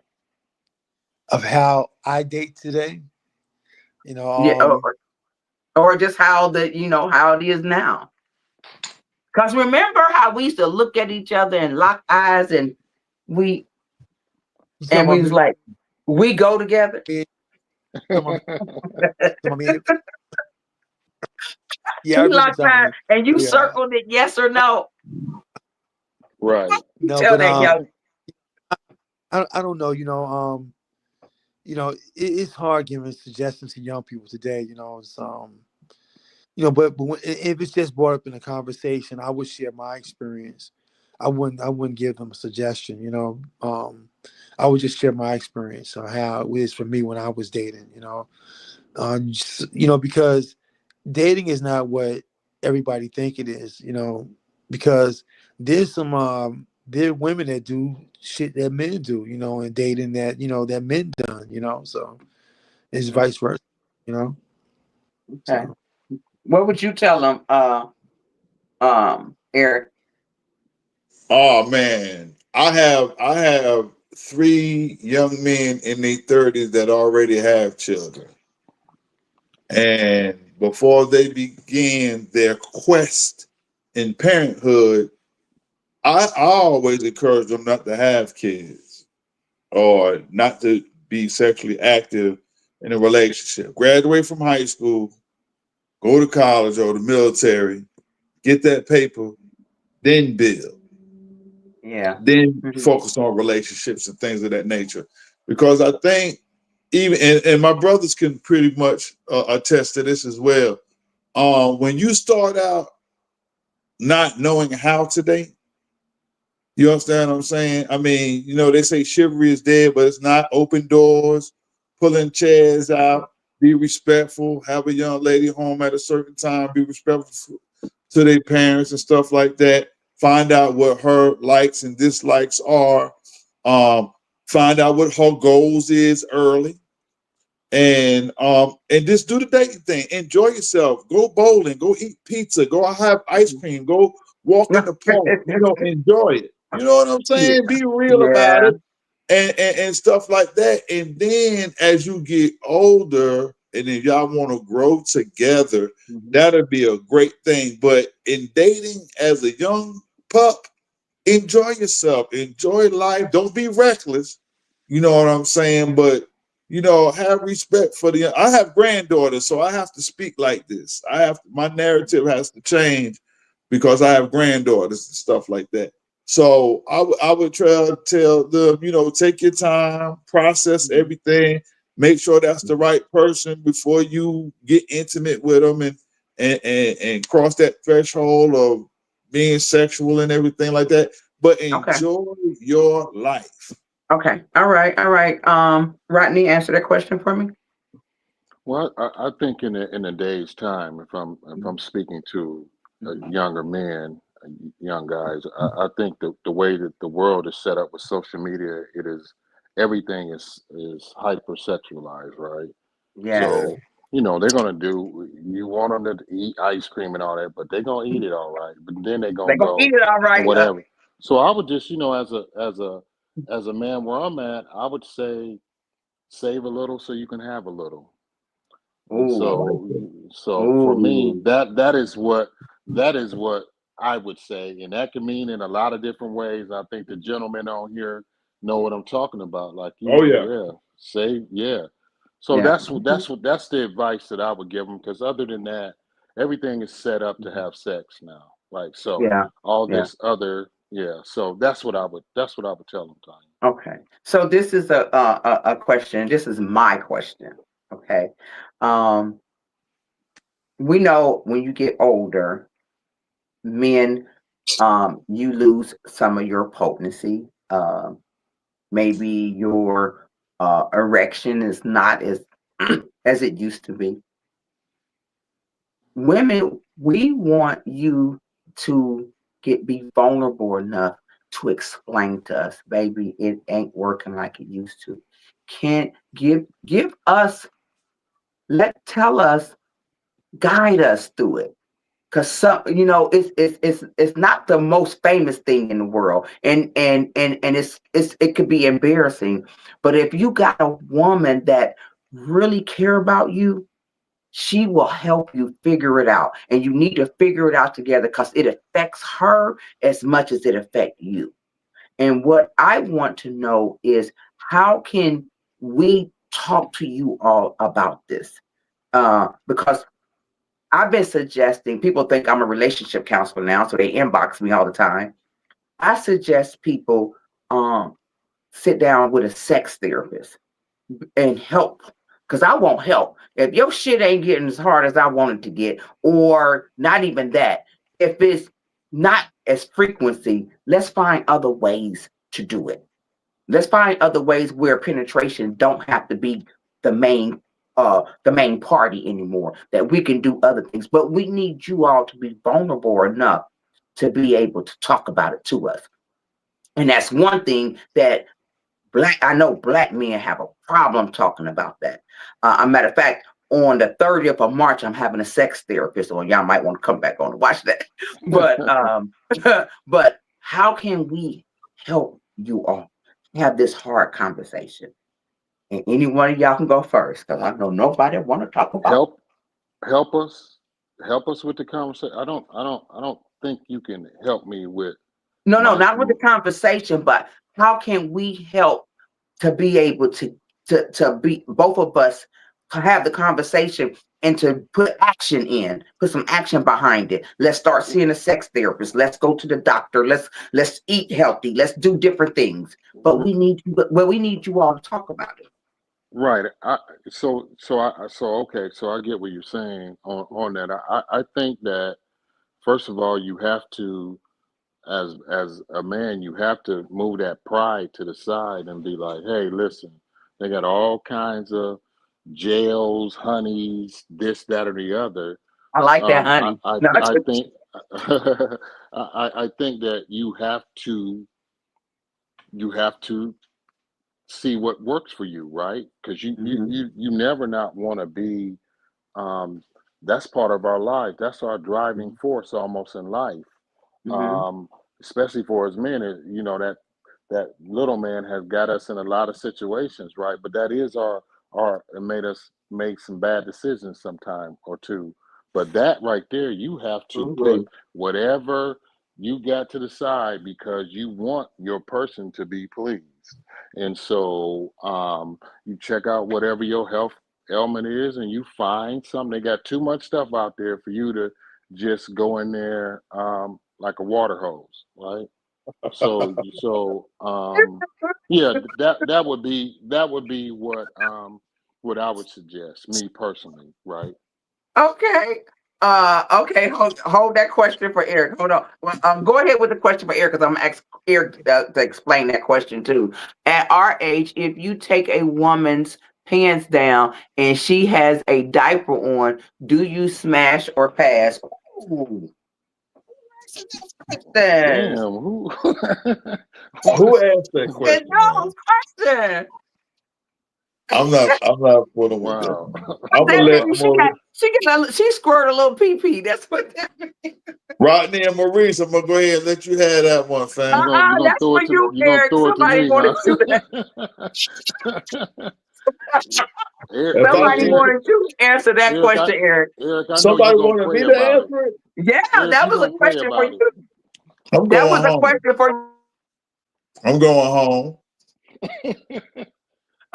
Of how I date today, Yeah, or just how how it is now. Because remember how we used to look at each other and lock eyes, and we you talking and we about was me, like, we go together. talking about me, yeah, I We remember locked eyes, talking and you about, yeah, circled it, yes or no. Right. You no, tell but that young. I don't know, it's hard giving suggestions to young people today. It's but if it's just brought up in a conversation, I would share my experience. I wouldn't give them a suggestion. I would just share my experience on how it is for me when I was dating. Because dating is not what everybody think it is. Because there's there are women that do shit that men do. And dating that that men done. So it's vice versa. You know, Okay. so. What would you tell them, Eric? Oh man. I have 3 young men in their 30s that already have children. And before they begin their quest in parenthood, I always encourage them not to have kids or not to be sexually active in a relationship. Graduate from high school, go to college or the military, get that paper, then build, Yeah. then Mhm. focus on relationships and things of that nature. Because I think even and my brothers can pretty much attest to this as well. When you start out not knowing how to date, you understand what I'm saying? I mean, they say chivalry is dead, but it's not. Open doors, pulling chairs out, be respectful, have a young lady home at a certain time, be respectful to their parents and stuff like that. Find out what her likes and dislikes are. Find out what her goals is early. and just do the dating thing. Enjoy yourself. Go bowling. Go eat pizza. Go have ice cream. Go walk in the park. Enjoy it. You know what I'm Yeah. saying? Be real about Yeah. it, and stuff like that. And then as you get older, and then y'all want to grow together, that'll be a great thing. But in dating as a young pup, enjoy yourself, enjoy life. Don't be reckless. You know what I'm saying? But have respect for the. I have granddaughters, so I have to speak like this. My narrative has to change because I have granddaughters and stuff like that. So I would try to tell them, take your time, process everything, make sure that's the right person before you get intimate with them and cross that threshold of being sexual and everything like that. But Okay. enjoy your life. Okay. All right. All right. Rodney, answer that question for me. Well, I think in a day's time, if I'm speaking to younger men, young guys, I think the way that the world is set up with social media, it is everything is hypersexualized, right? Yes. Yeah. So they're gonna do. You want them to eat ice cream and all that, but they're gonna eat it all right. But then they're They're gonna gonna eat go it all and right. whatever. So I would just, as a man where I'm at, I would say save a little so you can have a little. And Ooh. so for me, Ooh. that is what I would say, and that can mean in a lot of different ways. I think the gentlemen on here know what I'm talking about. Like Oh yeah. yeah, say yeah. So Yeah. that's the advice that I would give them. Because other than that, everything is set up to have sex now. Like so, Yeah. all Yeah. this other yeah. So that's what I would tell them, Tanya. Okay. So this is a question. This is my question. Okay. Um, we know when you get older, men, you lose some of your potency. Maybe your erection is not as as it used to be. Women, we want you to be vulnerable enough to explain to us, baby, it ain't working like it used to. Can give us, tell us, guide us through it. Cause some, it's not the most famous thing in the world, and it could be embarrassing. But if you got a woman that really care about you, she will help you figure it out, and you need to figure it out together because it affects her as much as it affects you. And what I want to know is how can we talk to you all about this? Because I've been suggesting, people think I'm a relationship counselor now, so they inbox me all the time. I suggest people sit down with a sex therapist and help, because I won't help. If your shit ain't getting as hard as I want it to get, or not even that, if it's not as frequency, let's find other ways to do it. Let's find other ways where penetration don't have to be the main party anymore. That we can do other things, but we need you all to be vulnerable enough to be able to talk about it to us. And that's one thing that I know black men have a problem talking about that. A matter of fact, on the 30th of March, I'm having a sex therapist on. Y'all might want to come back on and watch that. But but how can we help you all have this hard conversation? And any one of y'all can go first because I know nobody want to talk about. Help help us help us with the conversation. I don't think you can help me with No, no, my not with the conversation, but how can we help to be able to be both of us to have the conversation and to put action in, put some action behind it. Let's start seeing a sex therapist. Let's go to the doctor. Let's eat healthy. Let's do different things. But we need you all to talk about it. right. So I get what you're saying on that. I think that first of all, you have to, as a man, you have to move that pride to the side and be like, hey, listen, they got all kinds of jails, honeys, this, that, or the other. I like that, I honey. I No, I think I think that you have to see what works for you, right? Because you never not want to be. That's part of our life. That's our driving force almost in life. Um, Especially for us men, that little man has got us in a lot of situations, right? But that is our it made us make some bad decisions sometime or two. But that right there, you have to take whatever you got to the side because you want your person to be pleased. And so you check out whatever your health ailment is and you find something. They got too much stuff out there for you to just go in there like a water hose, right? So yeah, that would be what I would suggest, me personally, right? Okay. Okay. Hold that question for Eric. Hold on. Well, go ahead with the question for Eric because I'm gonna ask Eric to explain that question too. At our age, if you take a woman's pants down and she has a diaper on, do you smash or pass? Ooh, Damn, question. who Who asked that It's question, y'all's man? question. I'm not fooling with that. wow. I'm gonna That let means she squirted a little pee pee. That's what that means. Rodney and Maurice. I'm gonna go ahead and let you have that one, fam. That's for you, You gonna Eric. throw it to Somebody me, wanted huh? you to If I somebody can't, wanted you to answer that Eric, question, Eric. I know somebody you're gonna wanted pray me to about it. answer it. Yeah, Eric, that you're was a gonna pray question for about it. you. I'm That going was a home. question for you. I'm going home.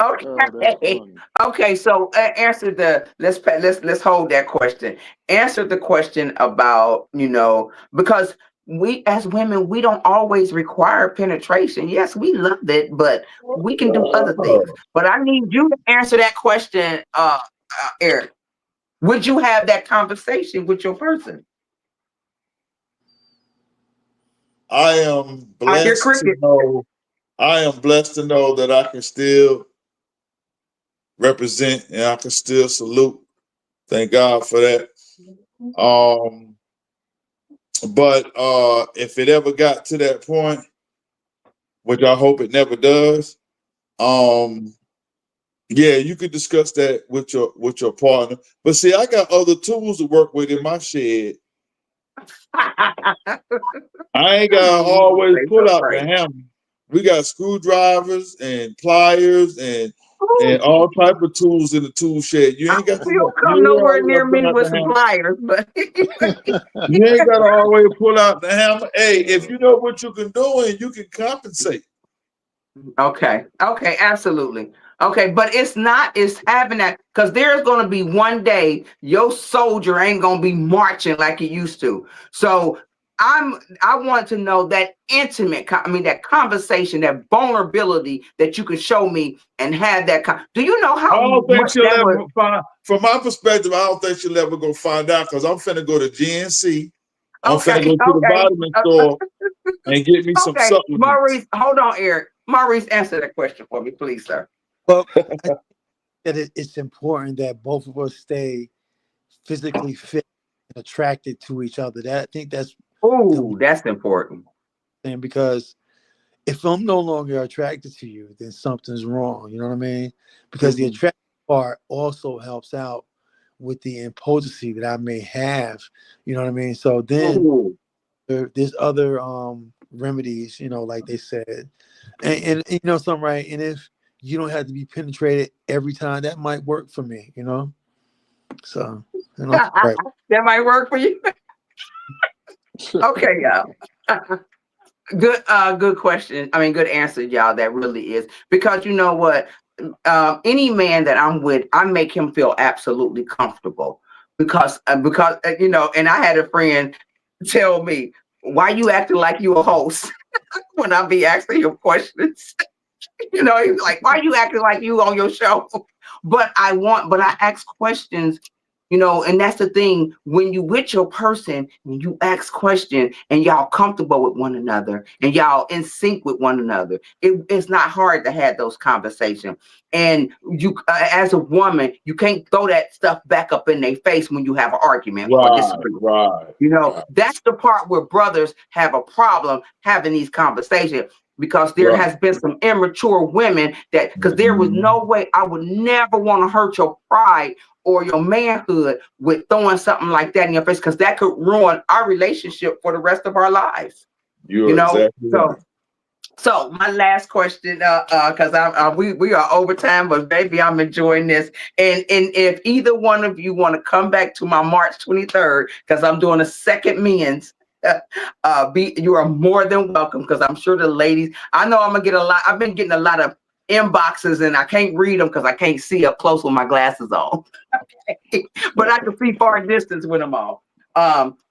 Oh, that's Okay. funny. Okay, so answer the let's hold that question. Answer the question about, because we as women, we don't always require penetration. Yes, we love it, but we can do other things. But I need you to answer that question, Eric. Would you have that conversation with your person? I am I hear blessed to cricket. know. I am blessed to know that I can still represent and I can still salute. Thank God for that. Um, but if it ever got to that point, which I hope it never does, yeah, you could discuss that with your partner. But see, I got other tools to work with in my shed. I ain't gotta always pull out the hammer. We got screwdrivers and pliers and all type of tools in the tool shed. You ain't got to. You'll You come ain't nowhere always near gotta pull me out with the some hammer. pliers, but You ain't gotta always pull out the hammer. Hey, if you know what you can do and you can compensate. okay, absolutely. Okay, but it's having that because there's gonna be one day your soldier ain't gonna be marching like he used to. So I want to know that that conversation, that vulnerability that you can show me and have that. Do you know I how don't think much she'll that would? ever find. From my perspective, I don't think she'll ever go find out because I'm finna go to GNC. I'm finna Okay, go to the vitamin store and get me some okay. supplements. Maurice, hold on, Eric. Maurice, answer that question for me, please, sir. Well, I think that it's important that both of us stay physically fit and attracted to each other. I think that's the Oh, that's important. thing because if I'm no longer attracted to you, then something's wrong. You know what I mean? Because the attraction part also helps out with the impotency that I may have. You know what I mean? So then Ooh. there's other remedies, like they said, and you know something, right? And if you don't have to be penetrated every time, that might work for me. So right. That might work for you. Okay, y'all. Good question. I mean, good answer, y'all. That really is because you know what? Any man that I'm with, I make him feel absolutely comfortable because and I had a friend tell me, "Why you acting like you a host?" when I be asking him questions. He's like, "Why you acting like you on your show?" But I ask questions, and that's the thing. When you with your person, when you ask questions and y'all comfortable with one another and y'all in sync with one another, it's not hard to have those conversations. And you, as a woman, you can't throw that stuff back up in their face when you have an argument or disagreement. Right. That's the part where brothers have a problem having these conversations. because there Right. has been some immature women that, because there was no way, I would never want to hurt your pride or your manhood with throwing something like that in your face, because that could ruin our relationship for the rest of our lives. You're exactly right. So my last question, because we are over time, but baby, I'm enjoying this. And if either one of you want to come back to my March 23rd, because I'm doing a second men's, you are more than welcome. Because I'm sure the ladies, I know I'm gonna get a lot. I've been getting a lot of inboxes, and I can't read them because I can't see up close with my glasses on. But I can see far distance with them on.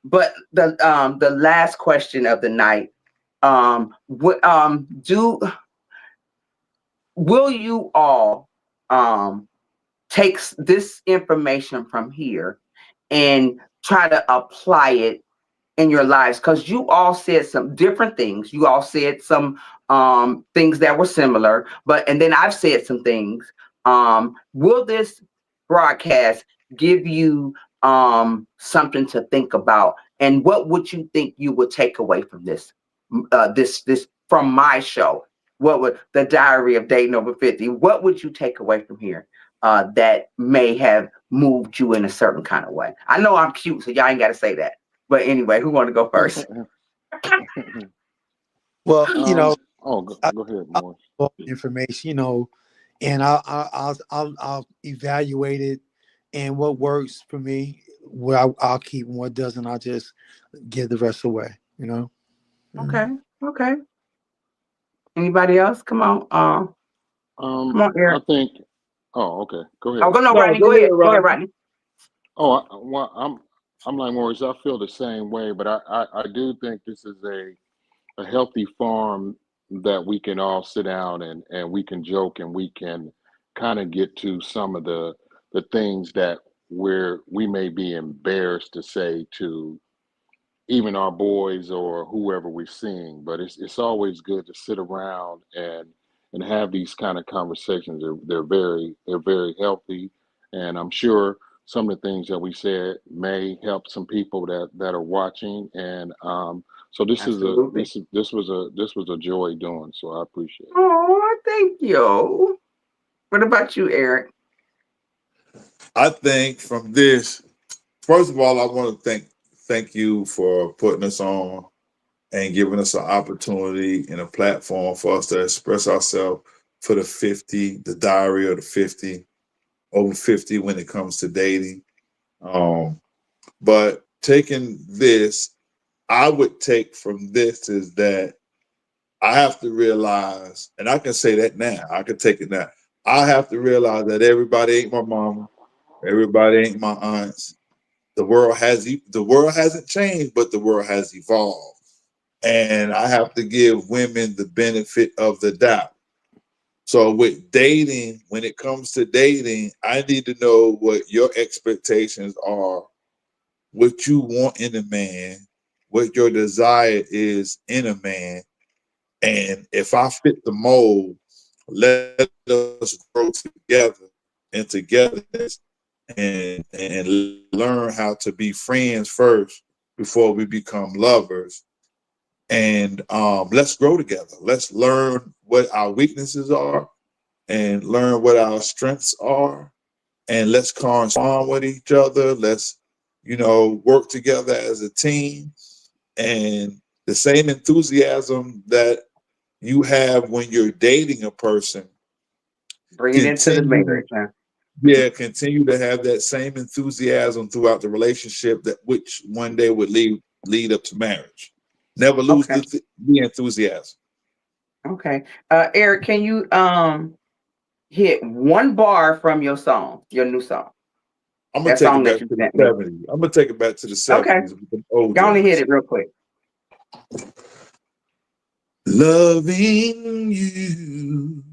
But the last question of the night. Will you all take this information from here and try to apply it in your lives? Because you all said some different things. You all said some things that were similar, and then I've said some things. Will this broadcast give you something to think about? And what would you think you would take away from this? This from my show? What would the Diary of Dating Over 50? What would you take away from here that may have moved you in a certain kind of way? I know I'm cute, so y'all ain't got to say that. But anyway, who want to go first? Well, Go ahead, Morris. Information, and I'll evaluate it, and what works for me, what I'll keep, and what doesn't, I'll just give the rest away. Okay. Anybody else? Come on. Come on, Eric. I think. Oh, okay. Go ahead. Oh, no, Rodney. Go ahead. Go ahead, Rodney. Oh, I'm like Maurice. I feel the same way, but I do think this is a healthy forum that we can all sit down and we can joke and we can kind of get to some of the things that we may be embarrassed to say to even our boys or whoever we're seeing. But it's always good to sit around and have these kind of conversations. They're very healthy, and I'm sure some of the things that we said may help some people that are watching. And so this was a joy doing. So I appreciate it. Oh, thank you. What about you, Eric? I think from this, first of all, I want to thank you for putting us on and giving us an opportunity and a platform for us to express ourselves for the Diary of the 50, over 50 when it comes to dating. But taking this, I would take from this is that I have to realize, and I can say that now, I can take it now. I have to realize that everybody ain't my mama, everybody ain't my aunts. The world hasn't changed, but the world has evolved. And I have to give women the benefit of the doubt. So with dating, when it comes to dating, I need to know what your expectations are, what you want in a man, what your desire is in a man. And if I fit the mold, let us grow together and togetherness and learn how to be friends first before we become lovers. And let's grow together. Let's learn what our weaknesses are and learn what our strengths are. And let's correspond with each other. Let's, work together as a team. And the same enthusiasm that you have when you're dating a person, bring it into the marriage. Huh? Yeah, continue to have that same enthusiasm throughout the relationship, that which one day would lead up to marriage. Never lose the enthusiasm. Okay. Eric, can you hit one bar from your song, your new song? I'm gonna take it back to the 70s. I'm gonna take it back to the 70s. Okay. Go on and hit it real quick. Loving you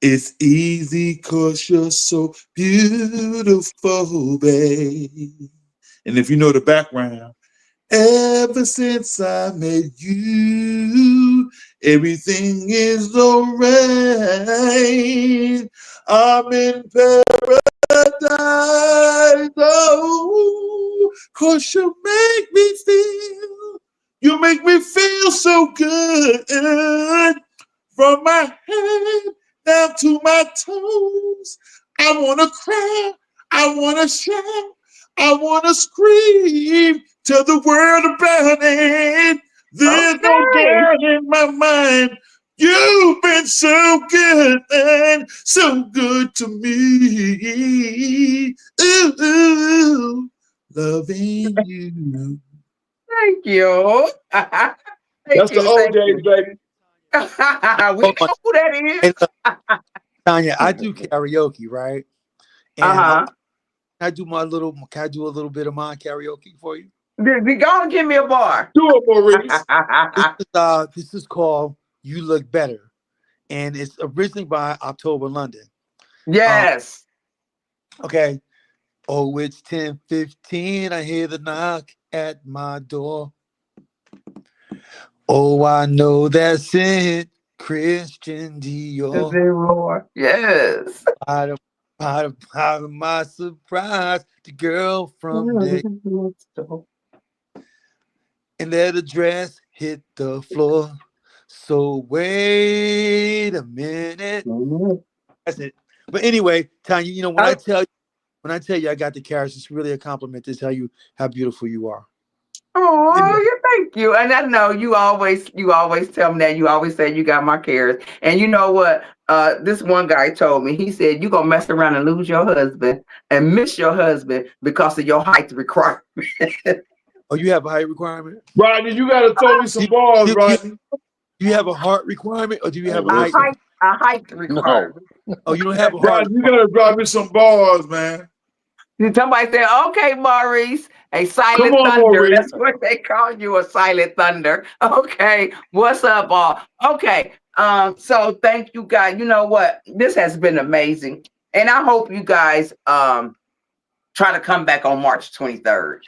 is easy 'cause you're so beautiful, babe. And if you know the background, ever since I met you, everything is alright. I'm in paradise, oh, 'cause you make me feel You make me feel so good from my head down to my toes. I want to cry. I want to shout. I want to scream till the world about it. There's no Okay. doubt in my mind. You've been so good and so good to me. Ooh, ooh, loving you. Thank you. That's Thank the you. old Thank days, you. baby. We Hold know on. who that is. Hey, look, Tanya, I do karaoke, right? And Uh-huh. can I do a little bit of my karaoke for you? Go and give me a bar. Do it, Maurice. This is called "You Look Better," and it's originally by October London. Um, Yes. okay. Oh, it's 10:15. I hear the knock at my door. Oh, I know that's it, Christian Dior. Zero. Yes. Out of, out of my surprise, the girl from next and that address hit the floor. So wait a minute. That's it. But anyway, Tanya, you know when I tell you I got the carriage, it's really a compliment to tell you how beautiful you are. Oh, you thank you. And I know you always tell me that. You always say you got my cares. And you know what? This one guy told me, he said, you're gonna mess around and lose your husband and miss your husband because of your height requirement. Oh, you have a height requirement? Rodney, you gotta throw me some Do, balls, do, do, Rodney. do you have a heart requirement or do you Hey, have a A height? listen. height, a height No. requirement. Oh, you don't have a heart Rodney, you requirement. gotta drop me some balls, man. Somebody said, okay, Maurice, a Come silent on, thunder. Maurice. That's what they call you, a silent thunder. Okay, what's up, all? Okay, so thank you guys. You know what? This has been amazing. And I hope you guys try to come back on March 23rd.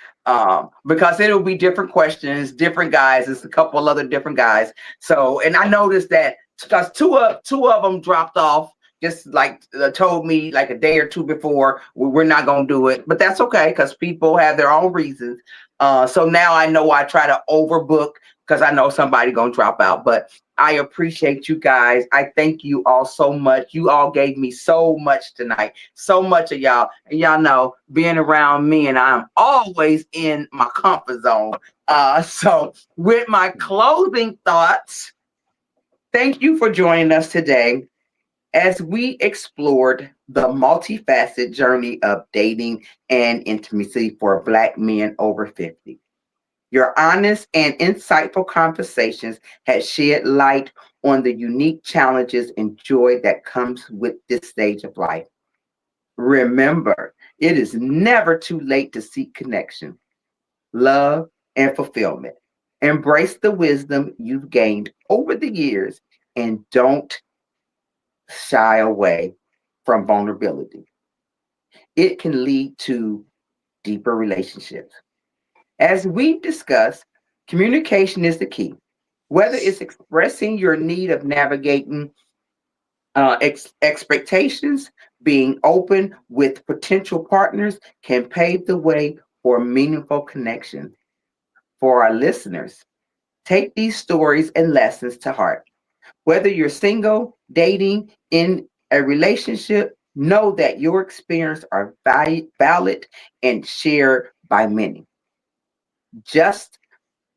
Because it'll be different questions, different guys. It's a couple other different guys. So, and I noticed that because two of them dropped off, just like told me like a day or two before, we're not gonna do it, but that's okay because people have their own reasons. So now I know I try to overbook because I know somebody gonna drop out. But I appreciate you guys. I thank you all so much. You all gave me so much tonight, so much of y'all. And y'all know being around me, and I'm always in my comfort zone. So with my closing thoughts, thank you for joining us today as we explored the multifaceted journey of dating and intimacy for Black men over 50. Your honest and insightful conversations have shed light on the unique challenges and joy that comes with this stage of life. Remember, it is never too late to seek connection, love, and fulfillment. Embrace the wisdom you've gained over the years and don't shy away from vulnerability. It can lead to deeper relationships. As we've discussed, communication is the key. Whether it's expressing your need of navigating expectations, being open with potential partners can pave the way for meaningful connection. For our listeners, take these stories and lessons to heart. Whether you're single, dating, in a relationship, know that your experiences are valid and shared by many. Just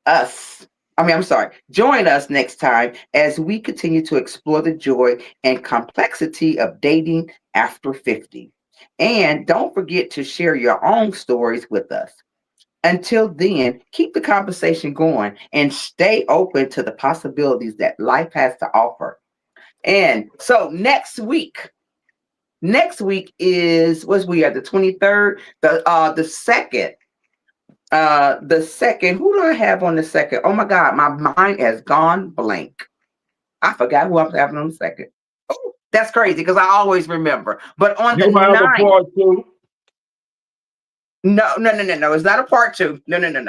us. I'm sorry. Join us next time as we continue to explore the joy and complexity of dating after 50. And don't forget to share your own stories with us. Until then, keep the conversation going and stay open to the possibilities that life has to offer. And so next week is what's we at the 23rd, the second. The second, who do I have on the second? Oh my God, my mind has gone blank. I forgot who I'm having on the second. Oh, that's crazy because I always remember. But on the You might have a ninth, part two. no. It's not a part two. No. And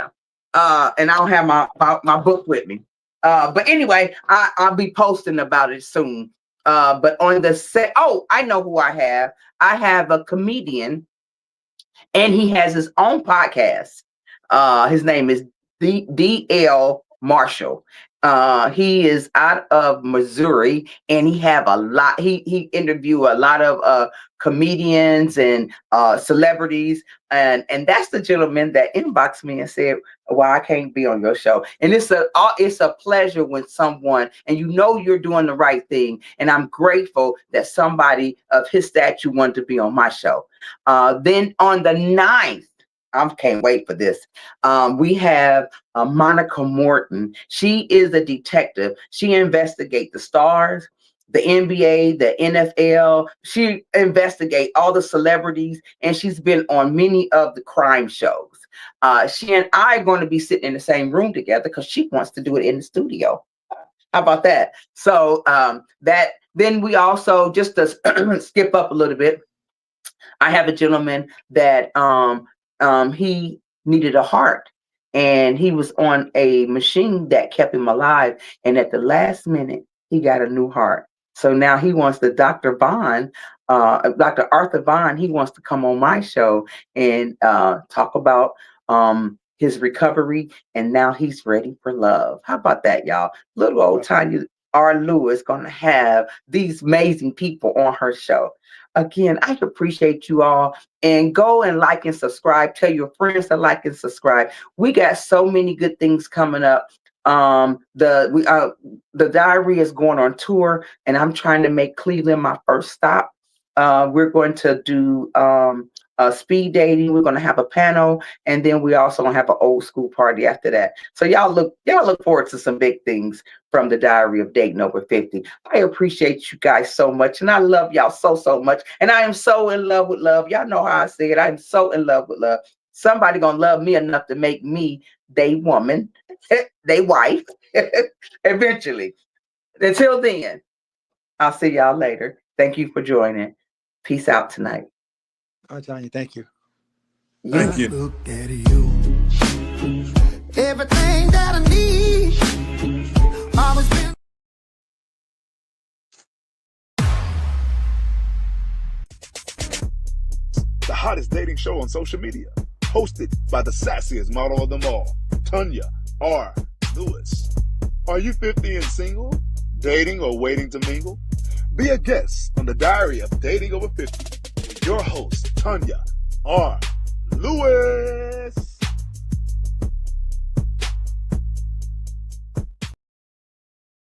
I don't have my book with me. But anyway, I'll be posting about it soon. But on the I know who I have. I have a comedian, and he has his own podcast. His name is DL Marshall. He is out of Missouri, and he have a lot. He interview a lot of comedians and celebrities, and that's the gentleman that inboxed me and said, "Well, I can't be on your show." And it's a pleasure when someone, and you know you're doing the right thing, and I'm grateful that somebody of his stature wanted to be on my show. Then on the 9th. I can't wait for this. We have Monica Morton. She is a detective. She investigates the stars, the NBA, the NFL. She investigates all the celebrities, and she's been on many of the crime shows. She and I are going to be sitting in the same room together because she wants to do it in the studio. How about that? So then we also, just to skip up a little bit, I have a gentleman that he needed a heart, and he was on a machine that kept him alive. And at the last minute, he got a new heart. So now he wants Dr. Arthur Vaughn. He wants to come on my show and talk about his recovery. And now he's ready for love. How about that, y'all? Little old Tonya R. Lewis gonna have these amazing people on her show. Again, I appreciate you all, and go and like and subscribe. Tell your friends to like and subscribe. We got so many good things coming up. The diary is going on tour, and I'm trying to make Cleveland my first stop. We're going to do speed dating. We're going to have a panel, and then we also going to have an old school party after that. So y'all look forward to some big things from the Diary of Dating Over 50. I appreciate you guys so much, and I love y'all so much. And I am so in love with love. Y'all know how I say it. I'm so in love with love. Somebody gonna love me enough to make me they woman, they wife, eventually. Until then, I'll see y'all later. Thank you for joining. Peace out tonight. All right, Tonya, thank you. Thank you. Look at you. Everything that I need. Always been. The hottest dating show on social media, hosted by the sassiest model of them all, Tonya R. Lewis. Are you 50 and single, dating, or waiting to mingle? Be a guest on the Diary of Dating Over 50 with your host, Tonya R. Lewis.